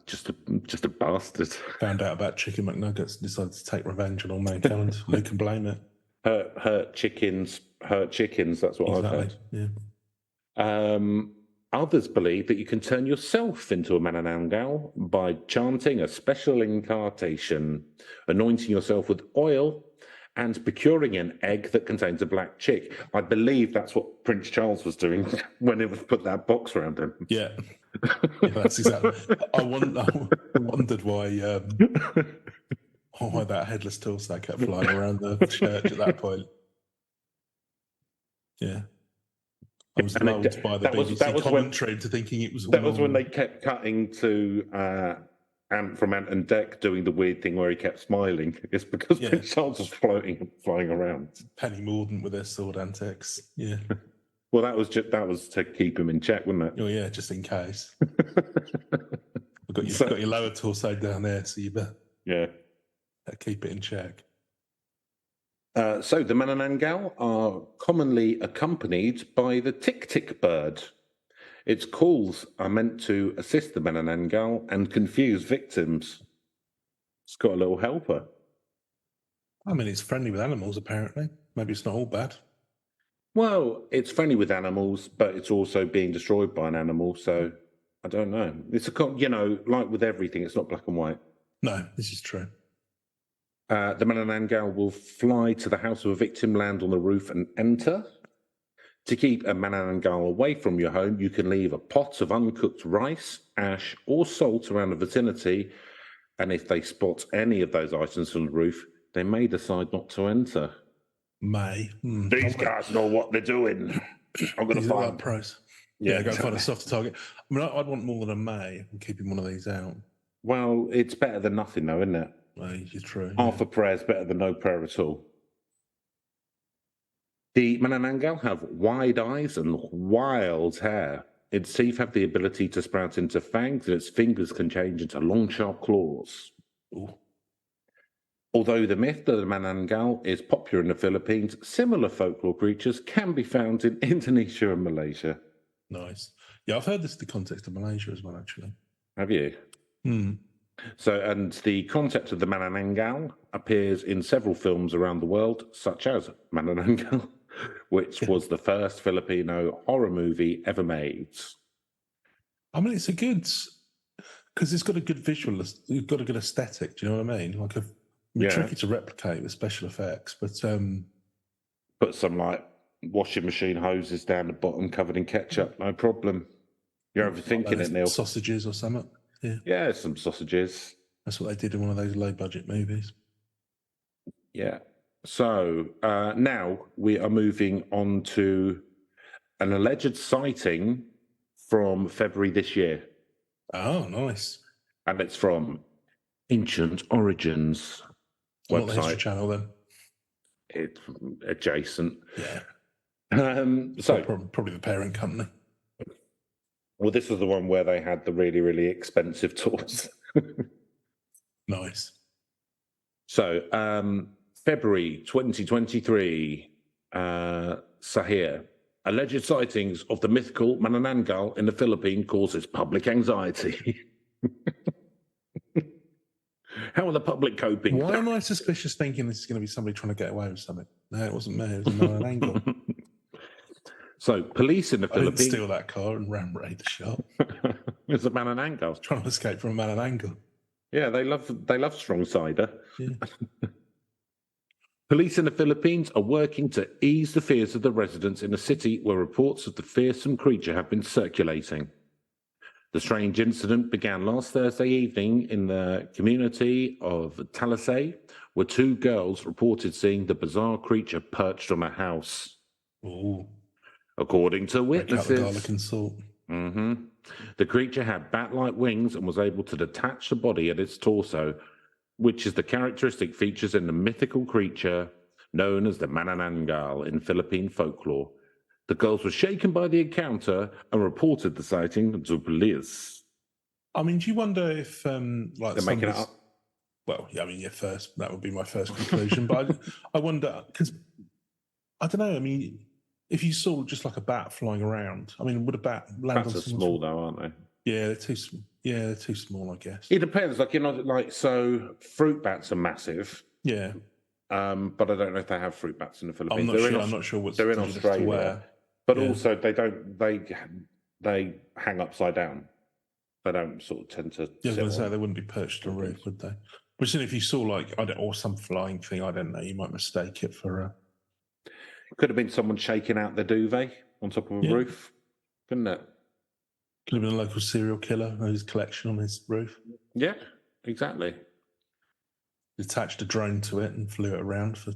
S2: Just a bastard.
S3: Found out about chicken McNuggets, decided to take revenge on all mankind. Who can blame it?
S2: Hurt chickens. That's what I've heard.
S3: Yeah.
S2: Others believe that you can turn yourself into a Manananggal by chanting a special incantation, anointing yourself with oil, and procuring an egg that contains a black chick. I believe that's what Prince Charles was doing when he was put that box around him.
S3: Yeah, that's exactly. I wondered why that headless torso kept flying around the church at that point. Yeah. I was lulled by the BBC commentary into thinking it was.
S2: That was when they kept cutting to Ant from Ant and Dec doing the weird thing where he kept smiling. It's because Prince Charles was flying around.
S3: Penny Mordaunt with their sword antics. Yeah.
S2: Well, that was to keep him in check, wasn't it?
S3: Oh yeah, just in case. You've got your lower torso down there, so you better keep it in check.
S2: So the Manananggal are commonly accompanied by the tik-tik bird. Its calls are meant to assist the Manananggal and confuse victims. It's got a little helper.
S3: I mean, it's friendly with animals, apparently. Maybe it's not all bad.
S2: Well, it's friendly with animals, but it's also being destroyed by an animal, so I don't know. It's like with everything, it's not black and white.
S3: No, this is true.
S2: The Manananggal will fly to the house of a victim, land on the roof, and enter. To keep a Manananggal away from your home, you can leave a pot of uncooked rice, ash, or salt around the vicinity. And if they spot any of those items on the roof, they may decide not to enter. These guys know what they're doing. I'm going to find
S3: pros. Yeah, go find a softer target. I mean, I'd want more than a May and keeping one of these out.
S2: Well, it's better than nothing, though, isn't it?
S3: It's true.
S2: Half a prayer is better than no prayer at all. The Manananggal have wide eyes and wild hair. Its teeth have the ability to sprout into fangs, and its fingers can change into long, sharp claws.
S3: Ooh.
S2: Although the myth that the Manananggal is popular in the Philippines, similar folklore creatures can be found in Indonesia and Malaysia.
S3: Nice. Yeah, I've heard this in the context of Malaysia as well, actually.
S2: Have you? So, and the concept of the Manananggal appears in several films around the world, such as Manananggal, which was the first Filipino horror movie ever made.
S3: I mean, it's because it's got a good visual, it's got a good aesthetic. Do you know what I mean? Tricky to replicate with special effects, but
S2: put some like washing machine hoses down the bottom covered in ketchup, no problem. You're overthinking it, Neil.
S3: Sausages or something.
S2: Yeah, some sausages.
S3: That's what they did in one of those low-budget movies.
S2: Yeah. So now we are moving on to an alleged sighting from February this year.
S3: Oh, nice.
S2: And it's from Ancient Origins website.
S3: Not the History Channel, then?
S2: It's adjacent.
S3: Yeah.
S2: So
S3: probably the parent company.
S2: Well, this was the one where they had the really, really expensive tours.
S3: Nice.
S2: So, February 2023, Sahir. Alleged sightings of the mythical Manananggal in the Philippines causes public anxiety. How are the public coping?
S3: Why am I suspicious thinking this is going to be somebody trying to get away with something? No, it wasn't me. It was Manananggal.
S2: So, police in the Philippines...
S3: didn't steal that car and ram raid the shop.
S2: It's a Manananggal.
S3: Trying to escape from a Manananggal.
S2: Yeah, they love strong cider.
S3: Yeah.
S2: Police in the Philippines are working to ease the fears of the residents in a city where reports of the fearsome creature have been circulating. The strange incident began last Thursday evening in the community of Talisay, where two girls reported seeing the bizarre creature perched on a house.
S3: Ooh.
S2: According to witnesses,
S3: garlic and salt.
S2: The creature had bat-like wings and was able to detach the body at its torso, which is the characteristic features in the mythical creature known as the Manananggal in Philippine folklore. The girls were shaken by the encounter and reported the sighting to police.
S3: I mean, do you wonder if,
S2: They're making it up.
S3: Well, yeah, I mean, that would be my first conclusion. But I wonder, because, I don't know, I mean, if you saw just like a bat flying around, I mean, would a bat land
S2: Bats
S3: on
S2: are small, though, aren't they?
S3: Yeah, they're too small, I guess.
S2: It depends. So fruit bats are massive.
S3: Yeah.
S2: But I don't know if they have fruit bats in the Philippines.
S3: I'm not sure what's
S2: they're in Australia. But also, they hang upside down. They don't sort of tend to.
S3: Yeah, I was going to say they wouldn't be perched on a roof, would they? But then if you saw or some flying thing, I don't know, you might mistake it for.
S2: Could have been someone shaking out their duvet on top of a roof, couldn't it?
S3: Could have been a local serial killer whose collection on his roof.
S2: Yeah, exactly.
S3: Attached a drone to it and flew it around for.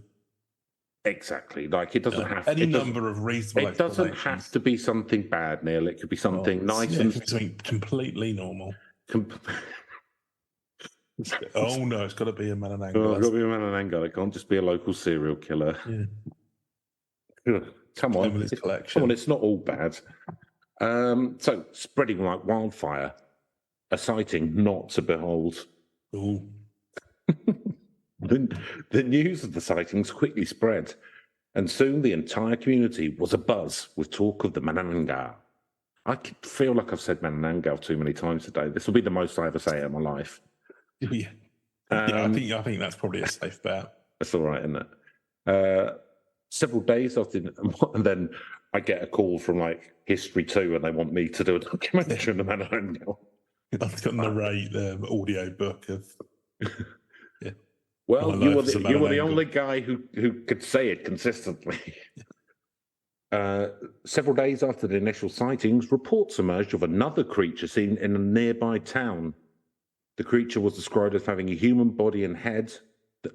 S2: Exactly. Like it doesn't have
S3: any number of reasonable.
S2: It doesn't have to be something bad, Neil. It could be something nice and
S3: something completely normal. Oh no, it's got to be a Manananggal.
S2: Oh, it's got to be a Manananggal. It can't just be a local serial killer.
S3: Yeah.
S2: Come on, it's not all bad. So spreading like wildfire, a sighting not to behold.
S3: Ooh.
S2: The news of the sightings quickly spread, and soon the entire community was abuzz with talk of the Manananggal. I feel like I've said Manananggal too many times today. This will be the most I ever say it in my life.
S3: Yeah, I think that's probably a safe bet.
S2: That's all right, isn't it? Several days after, and then I get a call from like History 2, and they want me to do a documentary on the Manananggal.
S3: I've got to narrate the audio book of. Yeah.
S2: Well, you were the only guy who could say it consistently. Several days after the initial sightings, reports emerged of another creature seen in a nearby town. The creature was described as having a human body and head.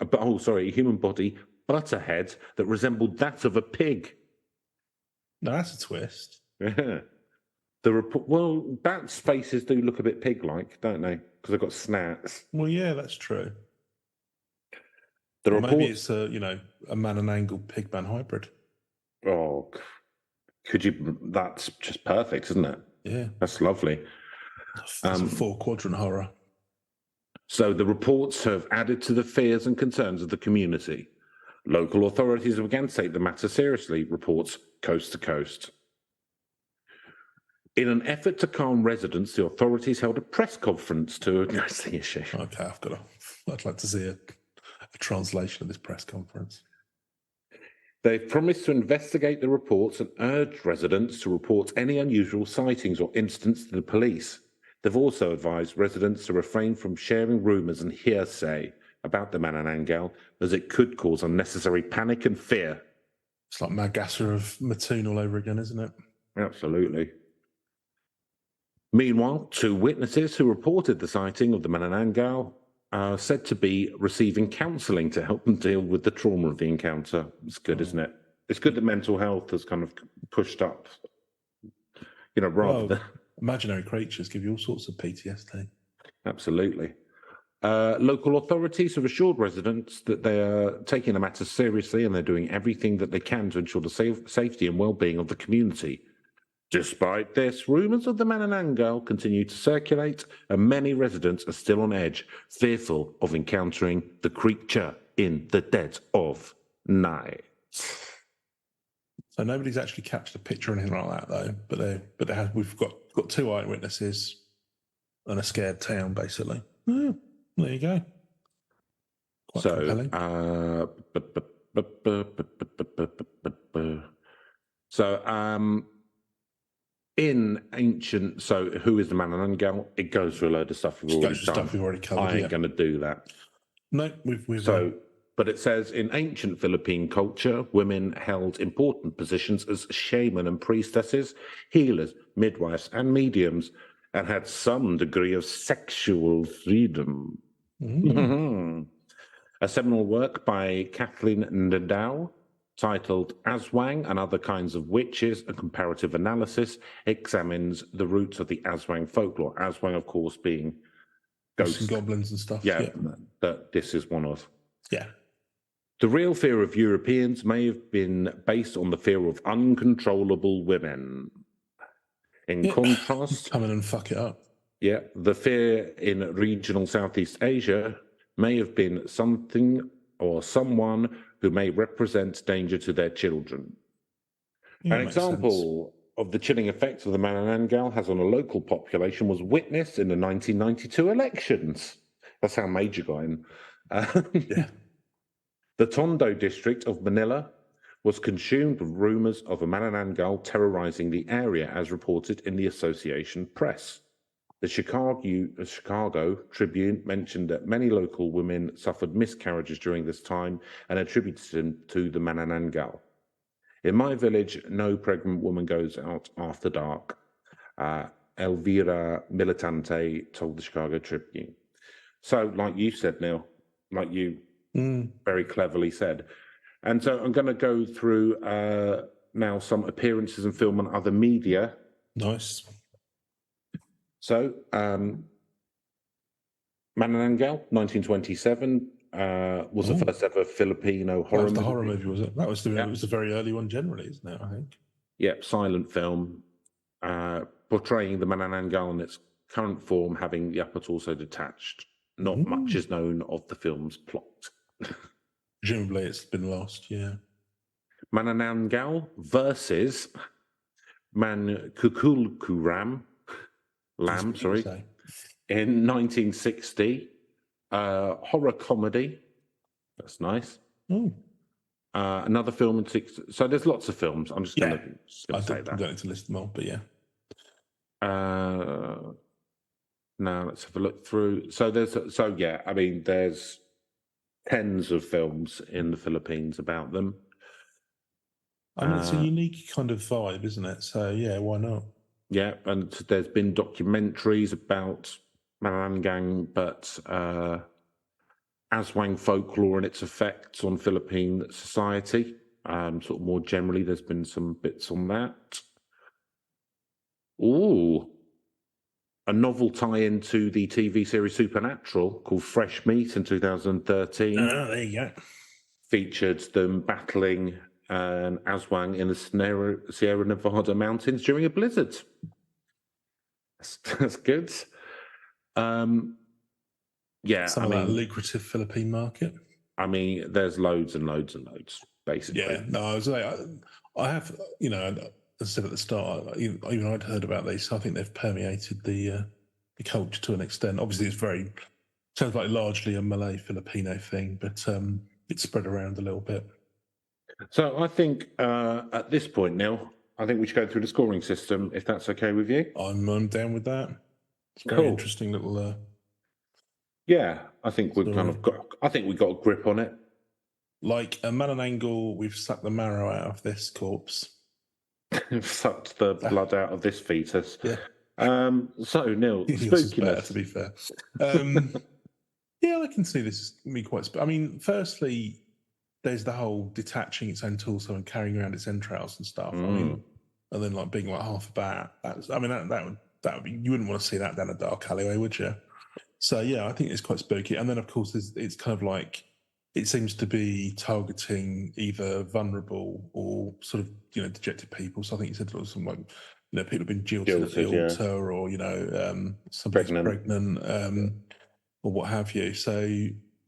S2: A human body, but a head that resembled that of a pig.
S3: No, that's a twist.
S2: Yeah. Bats' faces do look a bit pig-like, don't they? Because they've got snouts.
S3: Well, yeah, that's true. Maybe it's a Manananggal pigman hybrid.
S2: Oh, could you? That's just perfect, isn't it?
S3: Yeah,
S2: that's lovely.
S3: That's a 4-quadrant horror.
S2: So the reports have added to the fears and concerns of the community. Local authorities have begun to take the matter seriously, reports Coast to Coast. In an effort to calm residents, the authorities held a press conference to address the issue.
S3: Okay, I'd like to see a translation of this press conference.
S2: They've promised to investigate the reports and urged residents to report any unusual sightings or incidents to the police. They've also advised residents to refrain from sharing rumours and hearsay about the Manananggal, as it could cause unnecessary panic and fear.
S3: It's like Madagascar of Mattoon all over again, isn't it?
S2: Absolutely. Meanwhile, 2 witnesses who reported the sighting of the Manananggal are said to be receiving counselling to help them deal with the trauma of the encounter. It's good, isn't it? It's good that mental health has kind of pushed up, rather than...
S3: Imaginary creatures give you all sorts of PTSD.
S2: Absolutely. Local authorities have assured residents that they are taking the matter seriously and they're doing everything that they can to ensure the safety and well-being of the community. Despite this, rumours of the Manananggal continue to circulate, and many residents are still on edge, fearful of encountering the creature in the dead of night.
S3: So nobody's actually captured a picture or anything like that, though. But we've got 2 eyewitnesses and a scared town, basically. Oh, there you go. Quite compelling.
S2: In ancient, who is the Manananggal? It goes through a load of stuff we've already covered. I ain't going to do that.
S3: No, we've
S2: but it says in ancient Philippine culture, women held important positions as shaman and priestesses, healers, midwives, and mediums, and had some degree of sexual freedom. A seminal work by Kathleen Nadal titled Aswang and Other Kinds of Witches, a comparative analysis, examines the roots of the Aswang folklore. Aswang, of course, being ghosts
S3: and goblins and stuff.
S2: Yeah, that this is one of.
S3: Yeah.
S2: The real fear of Europeans may have been based on the fear of uncontrollable women. In contrast,
S3: come in and fuck it up.
S2: Yeah, the fear in regional Southeast Asia may have been something or someone who may represent danger to their children. An example of the chilling effects of the Manananggal has on a local population was witnessed in the 1992 elections. That's how major got in. The Tondo district of Manila was consumed with rumours of a Manananggal terrorising the area, as reported in the Association Press. The Chicago Tribune mentioned that many local women suffered miscarriages during this time and attributed them to the Manananggal. In my village, no pregnant woman goes out after dark, Elvira Militante told the Chicago Tribune. So, like you said, Neil, like you very cleverly said. And so I'm going to go through now some appearances in film and other media.
S3: Nice.
S2: So, Manananggal, 1927, was the first ever Filipino horror movie.
S3: That was the horror movie, was it? That was it was a very early one generally, isn't it, I think?
S2: Yep, silent film, portraying the Manananggal in its current form, having the upper torso detached. Not much is known of the film's plot.
S3: Presumably it's been lost, yeah.
S2: Manananggal versus Mankukulkuram, Lamb, sorry, in 1960. Horror comedy. That's nice. Another film in 60. So there's lots of films. I'm just going to say that.
S3: I don't need to list them all, but yeah.
S2: Now let's have a look through. There's tens of films in the Philippines about them.
S3: I mean, it's a unique kind of vibe, isn't it? So yeah, why not?
S2: Yeah, and there's been documentaries about Manananggal, but Aswang folklore and its effects on Philippine society. Sort of more generally, there's been some bits on that. Ooh, a novel tie-in to the TV series Supernatural called Fresh Meat in 2013.
S3: Oh, there you go.
S2: Featured them battling an Aswang in the Sierra Nevada mountains during a blizzard. That's good.
S3: Some of that lucrative Philippine market.
S2: I mean, there's loads and loads and loads, basically.
S3: Yeah, no, I was like, I have, as I said at the start, even I'd heard about these. So I think they've permeated the culture to an extent. Obviously, sounds like largely a Malay Filipino thing, but it's spread around a little bit.
S2: So I think at this point, Neil, I think we should go through the scoring system, if that's okay with you.
S3: I'm down with that. It's a very interesting little.
S2: Yeah, I think we've kind of got. I think we got a grip on it.
S3: Like a Manananggal, we've sucked the marrow out of this corpse.
S2: Sucked the blood out of this fetus.
S3: Yeah.
S2: So Neil,
S3: spookiness. To be fair. Yeah, I can see this be quite. I mean, firstly, there's the whole detaching its own torso and carrying around its entrails and stuff. I mean, and then like being like half a bat. That would be. You wouldn't want to see that down a dark alleyway, would you? So yeah, I think it's quite spooky. And then of course, it's kind of like it seems to be targeting either vulnerable or sort of dejected people. So I think you said some like people have been jilted at the altar, or somebody's pregnant, or what have you. So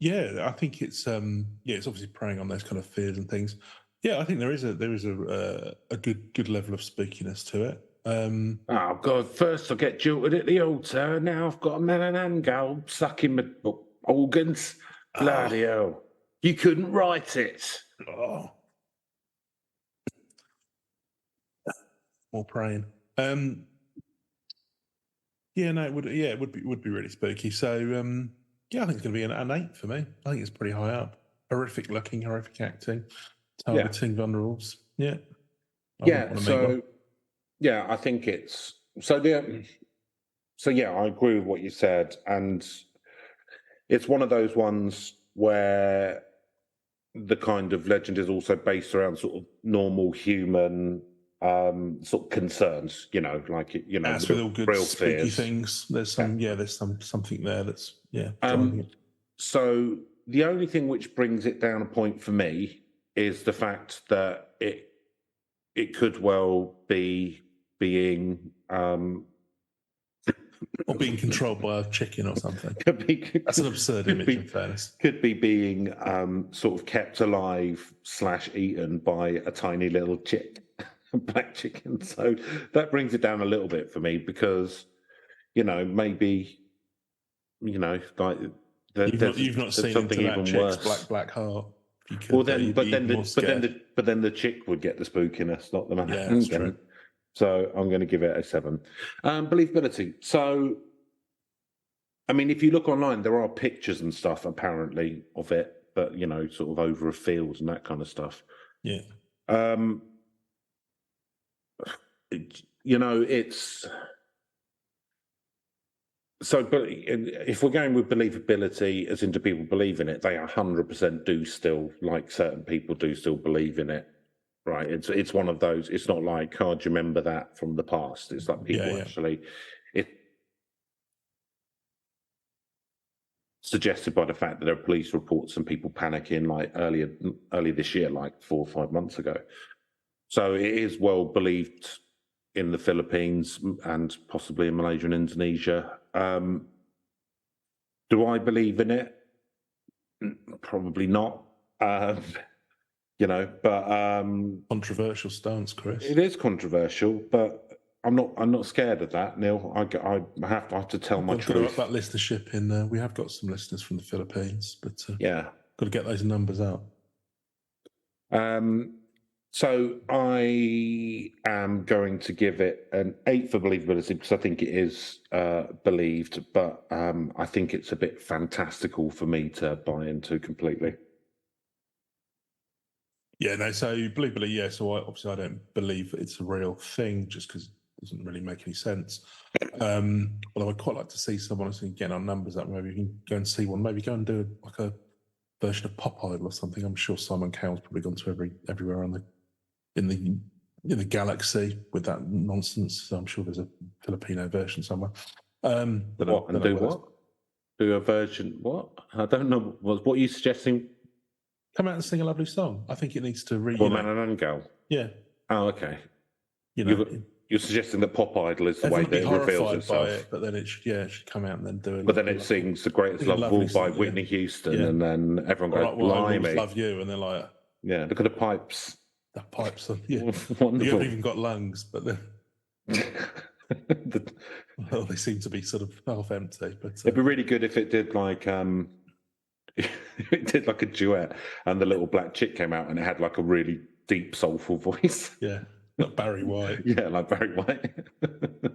S3: yeah, I think it's it's obviously preying on those kind of fears and things. Yeah, I think there is a good level of spookiness to it.
S2: Oh God! First I get jilted at the altar, now I've got a Manananggal sucking my organs. Bloody hell! You couldn't write it.
S3: Oh. More praying. Yeah, no, it would be really spooky. So yeah, I think it's going to be an 8 for me. I think it's pretty high up. Horrific looking, horrific acting, targeting vulnerables. Yeah.
S2: I think it's so. So yeah, I agree with what you said, and it's one of those ones where the kind of legend is also based around sort of normal human sort of concerns, like
S3: As with all good
S2: real
S3: spooky
S2: fears.
S3: things, there's something there that's driving it.
S2: So the only thing which brings it down a point for me is the fact that it could well be being
S3: or being controlled by a chicken or something. That's an absurd image, in fairness.
S2: Could be being sort of kept alive / eaten by a tiny little chick, a black chicken. So that brings it down a little bit for me because, maybe, like
S3: you've not seen something into that chick's worse. Black heart.
S2: Well, then, but then the chick would get the spookiness, not the man.
S3: Yeah, that's true.
S2: So I'm going to give it a 7. Believability. So, I mean, if you look online, there are pictures and stuff apparently of it, but sort of over a field and that kind of stuff.
S3: Yeah.
S2: It's so. But if we're going with believability, as into people believe in it, they 100% do still, like certain people do still believe in it. Right, it's one of those. It's not like, do you remember that from the past? It's like people actually. It's suggested by the fact that there are police reports and people panicking like earlier this year, like 4 or 5 months ago. So it is well believed in the Philippines and possibly in Malaysia and Indonesia. Do I believe in it? Probably not. But
S3: controversial stance, Chris.
S2: It is controversial, but I'm not scared of that, Neil. I have to tell my truth.
S3: Got that listenership in. We have got some listeners from the Philippines, but got to get those numbers out.
S2: So I am going to give it an 8 for believability because I think it is believed, but I think it's a bit fantastical for me to buy into completely.
S3: Yeah, no, so believably, yeah. So obviously I don't believe it's a real thing just because it doesn't really make any sense. Although I'd quite like to see someone getting our numbers up. Maybe we can go and see one. Maybe go and do like a version of Pop Idol or something. I'm sure Simon Cowell's probably gone to everywhere in the galaxy with that nonsense. So I'm sure there's a Filipino version somewhere.
S2: Do a version? What? I don't know. What are you suggesting?
S3: Come out and sing a lovely song. I think it needs to
S2: Manananggal.
S3: Yeah.
S2: Oh, okay. You're suggesting that Pop Idol is the way that it reveals itself.
S3: By it, but then it should come out and then do it.
S2: But then it sings "The Greatest Love of All" by Whitney Houston, and then everyone goes, "Blimey,
S3: I love you," and they're like,
S2: "Yeah, look at the pipes."
S3: The pipes are You
S2: haven't
S3: even got lungs, but then they seem to be sort of half empty. But
S2: it'd be really good if it did like it did like a duet, and the little black chick came out, and it had like a really deep, soulful voice.
S3: Yeah, like Barry White.
S2: Yeah, like Barry White.
S3: Well,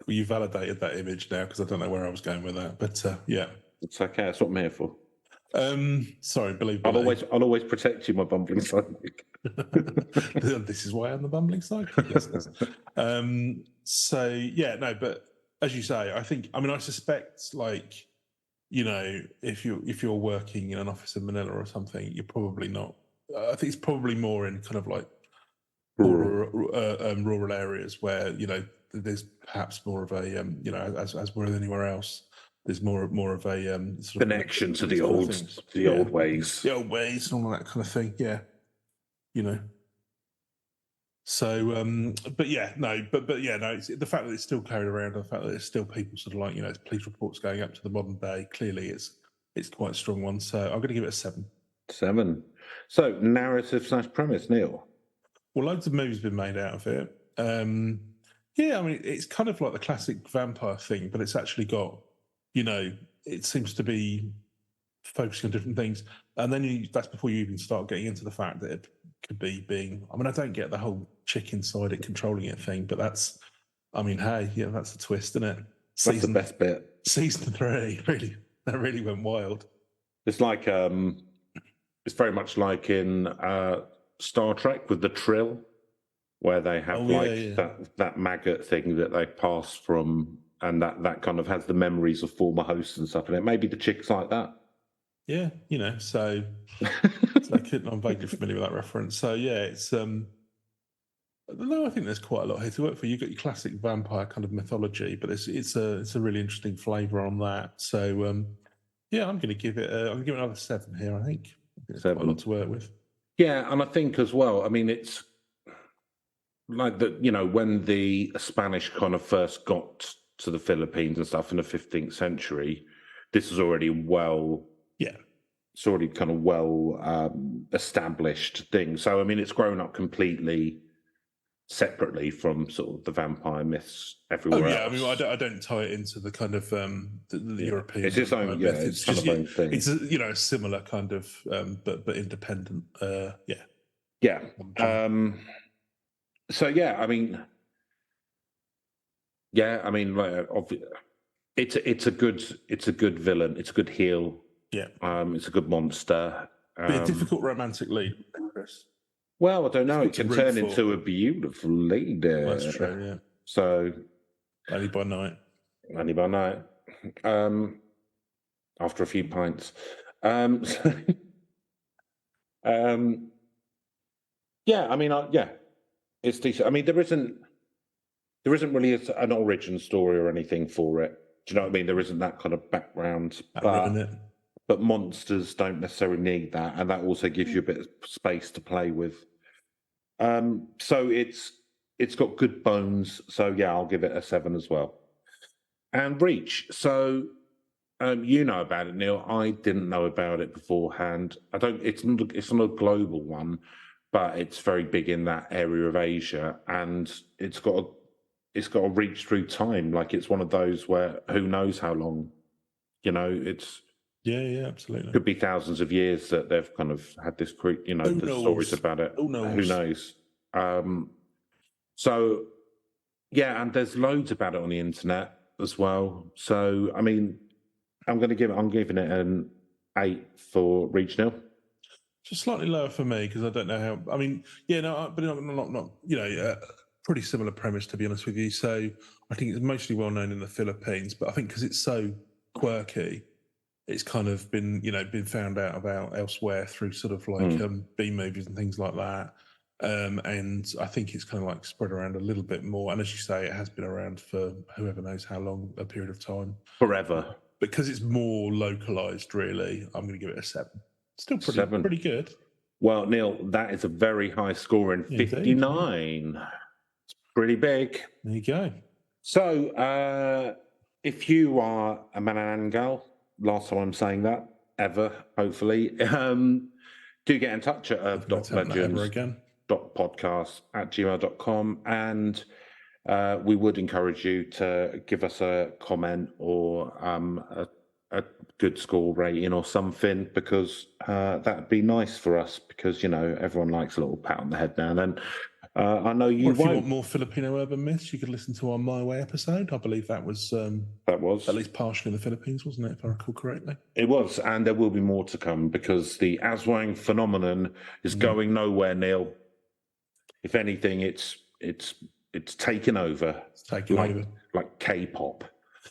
S3: you validated that image now because I don't know where I was going with that, but yeah,
S2: it's okay. That's what I'm here for.
S3: Sorry,
S2: I'll always protect you, my bumbling psychic.
S3: This is why I'm the bumbling psychic. So yeah, no, but as you say, I suspect like, if you're working in an office in Manila or something, you're probably not. I think it's probably more in kind of like rural areas where there's perhaps more of a as with anywhere else. There's more of a sort of
S2: connection to the old ways,
S3: and all that kind of thing. Yeah, So, but yeah, no. It's the fact that it's still carried around, the fact that there's still people sort of like it's police reports going up to the modern day. Clearly, it's quite a strong one. So I'm going to give it a 7.
S2: 7. So narrative / premise, Neil.
S3: Well, loads of movies have been made out of it. Yeah, I mean, it's kind of like the classic vampire thing, but it's actually got. It seems to be focusing on different things. And then that's before you even start getting into the fact that it could be being, I don't get the whole chick inside it controlling it thing, but that's the twist, isn't it?
S2: That's the best bit.
S3: Season 3, that really went wild.
S2: It's like, it's very much like in Star Trek with the Trill, where they have that maggot thing that they pass from and that kind of has the memories of former hosts and stuff in it. Maybe the chick's like that.
S3: Yeah, so I'm vaguely familiar with that reference. So yeah, it's no, I think there's quite a lot here to work for. You've got your classic vampire kind of mythology, but it's a really interesting flavour on that. So yeah, I'm going to give it another 7 here. I think there's quite a lot to work with.
S2: Yeah, and I think as well. I mean, it's like that. When the Spanish kind of first got to the Philippines and stuff in the 15th century, this is already it's already kind of established thing. So I mean, it's grown up completely separately from sort of the vampire myths everywhere else.
S3: I mean, I don't tie it into the kind of the European.
S2: It's its own, it's kind of own thing.
S3: It's a similar kind of, but independent.
S2: Yeah. So yeah, I mean, it's a good villain. It's a good heel.
S3: Yeah.
S2: It's a good monster.
S3: A difficult romantic lead, Chris.
S2: Well, I don't know. It can turn into a beautiful lady.
S3: That's true, yeah.
S2: So
S3: only by night.
S2: After a few pints. Yeah, I mean, it's decent. I mean, there isn't really an origin story or anything for it. Do you know what I mean? There isn't that kind of background. But monsters don't necessarily need that, and that also gives you a bit of space to play with. So it's got good bones. So yeah, I'll give it a 7 as well. And Reach. So you know about it, Neil. I didn't know about it beforehand. It's not a global one, but it's very big in that area of Asia, and it's got a reach through time. Like it's one of those where who knows how long. It's.
S3: Yeah, absolutely.
S2: Could be thousands of years that they've kind of had this, the stories about it.
S3: Who knows?
S2: Who knows? So, yeah, and there's loads about it on the internet as well. So, I mean, I'm giving it an 8 for Regional.
S3: Just slightly lower for me because I don't know how. I mean, but not pretty similar premise, to be honest with you. So, I think it's mostly well known in the Philippines, but I think because it's so quirky, it's kind of been found out about elsewhere through sort of like B movies and things like that. And I think it's kind of like spread around a little bit more. And as you say, it has been around for whoever knows how long a period of time.
S2: Forever.
S3: Because it's more localized, really, I'm going to give it a 7. Still pretty good.
S2: Well, Neil, that is a very high score in 59. It's pretty big.
S3: There you go.
S2: So, if you are a Manananggal, last time I'm saying that ever, hopefully, do get in touch at herb.legends.podcast@gmail.com, and we would encourage you to give us a comment or a good score rating or something, because that'd be nice for us, because everyone likes a little pat on the head now and then. I know you.
S3: If you want more Filipino urban myths, you could listen to our My Way episode. I believe that was at least partially in the Philippines, wasn't it? If I recall correctly,
S2: it was, and there will be more to come because the Aswang phenomenon is going nowhere, Neil. If anything, it's taken over.
S3: It's taken over
S2: like K-pop.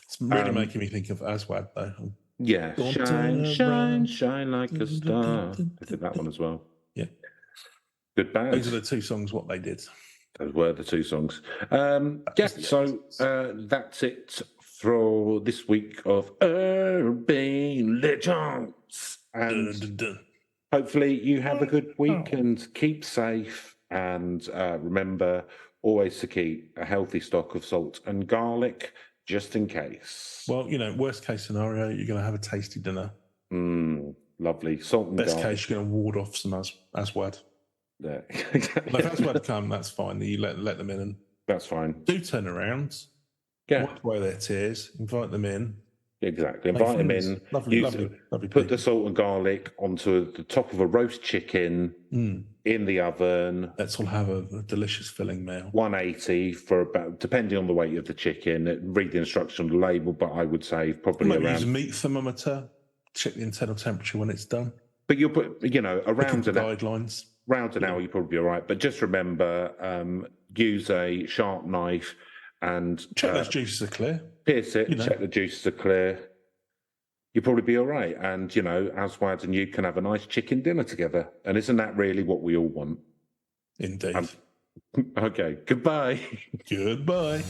S3: It's really making me think of Aswad, though.
S2: Yeah, shine like a star. I did that one as well.
S3: Yeah.
S2: Good band.
S3: Those are the 2 songs, what they did.
S2: Those were the 2 songs. So that's it for this week of Urban Legends. And hopefully you have a good week and keep safe. And remember always to keep a healthy stock of salt and garlic, just in case.
S3: Well, worst case scenario, you're going to have a tasty dinner.
S2: Lovely. Salt and garlic.
S3: Best case, you're going to ward off some Aswad.
S2: Yeah.
S3: If that's where to come, that's fine. You let them in, and
S2: that's fine.
S3: Do turn around, wipe away their tears, invite them in.
S2: Exactly, invite them in.
S3: Lovely
S2: put the salt and garlic onto the top of a roast chicken in the oven.
S3: Let's all have a delicious filling meal.
S2: 180 for about, depending on the weight of the chicken. Read the instruction on the label, but I would say probably around.
S3: Use a meat thermometer. Check the internal temperature when it's done.
S2: But you'll put, around
S3: guidelines.
S2: Round an hour, you're probably all right. But just remember, use a sharp knife and
S3: check those juices are clear.
S2: Pierce it, check the juices are clear. You'll probably be all right. And, Aswad and you can have a nice chicken dinner together. And isn't that really what we all want?
S3: Indeed.
S2: Okay, goodbye.
S3: Goodbye.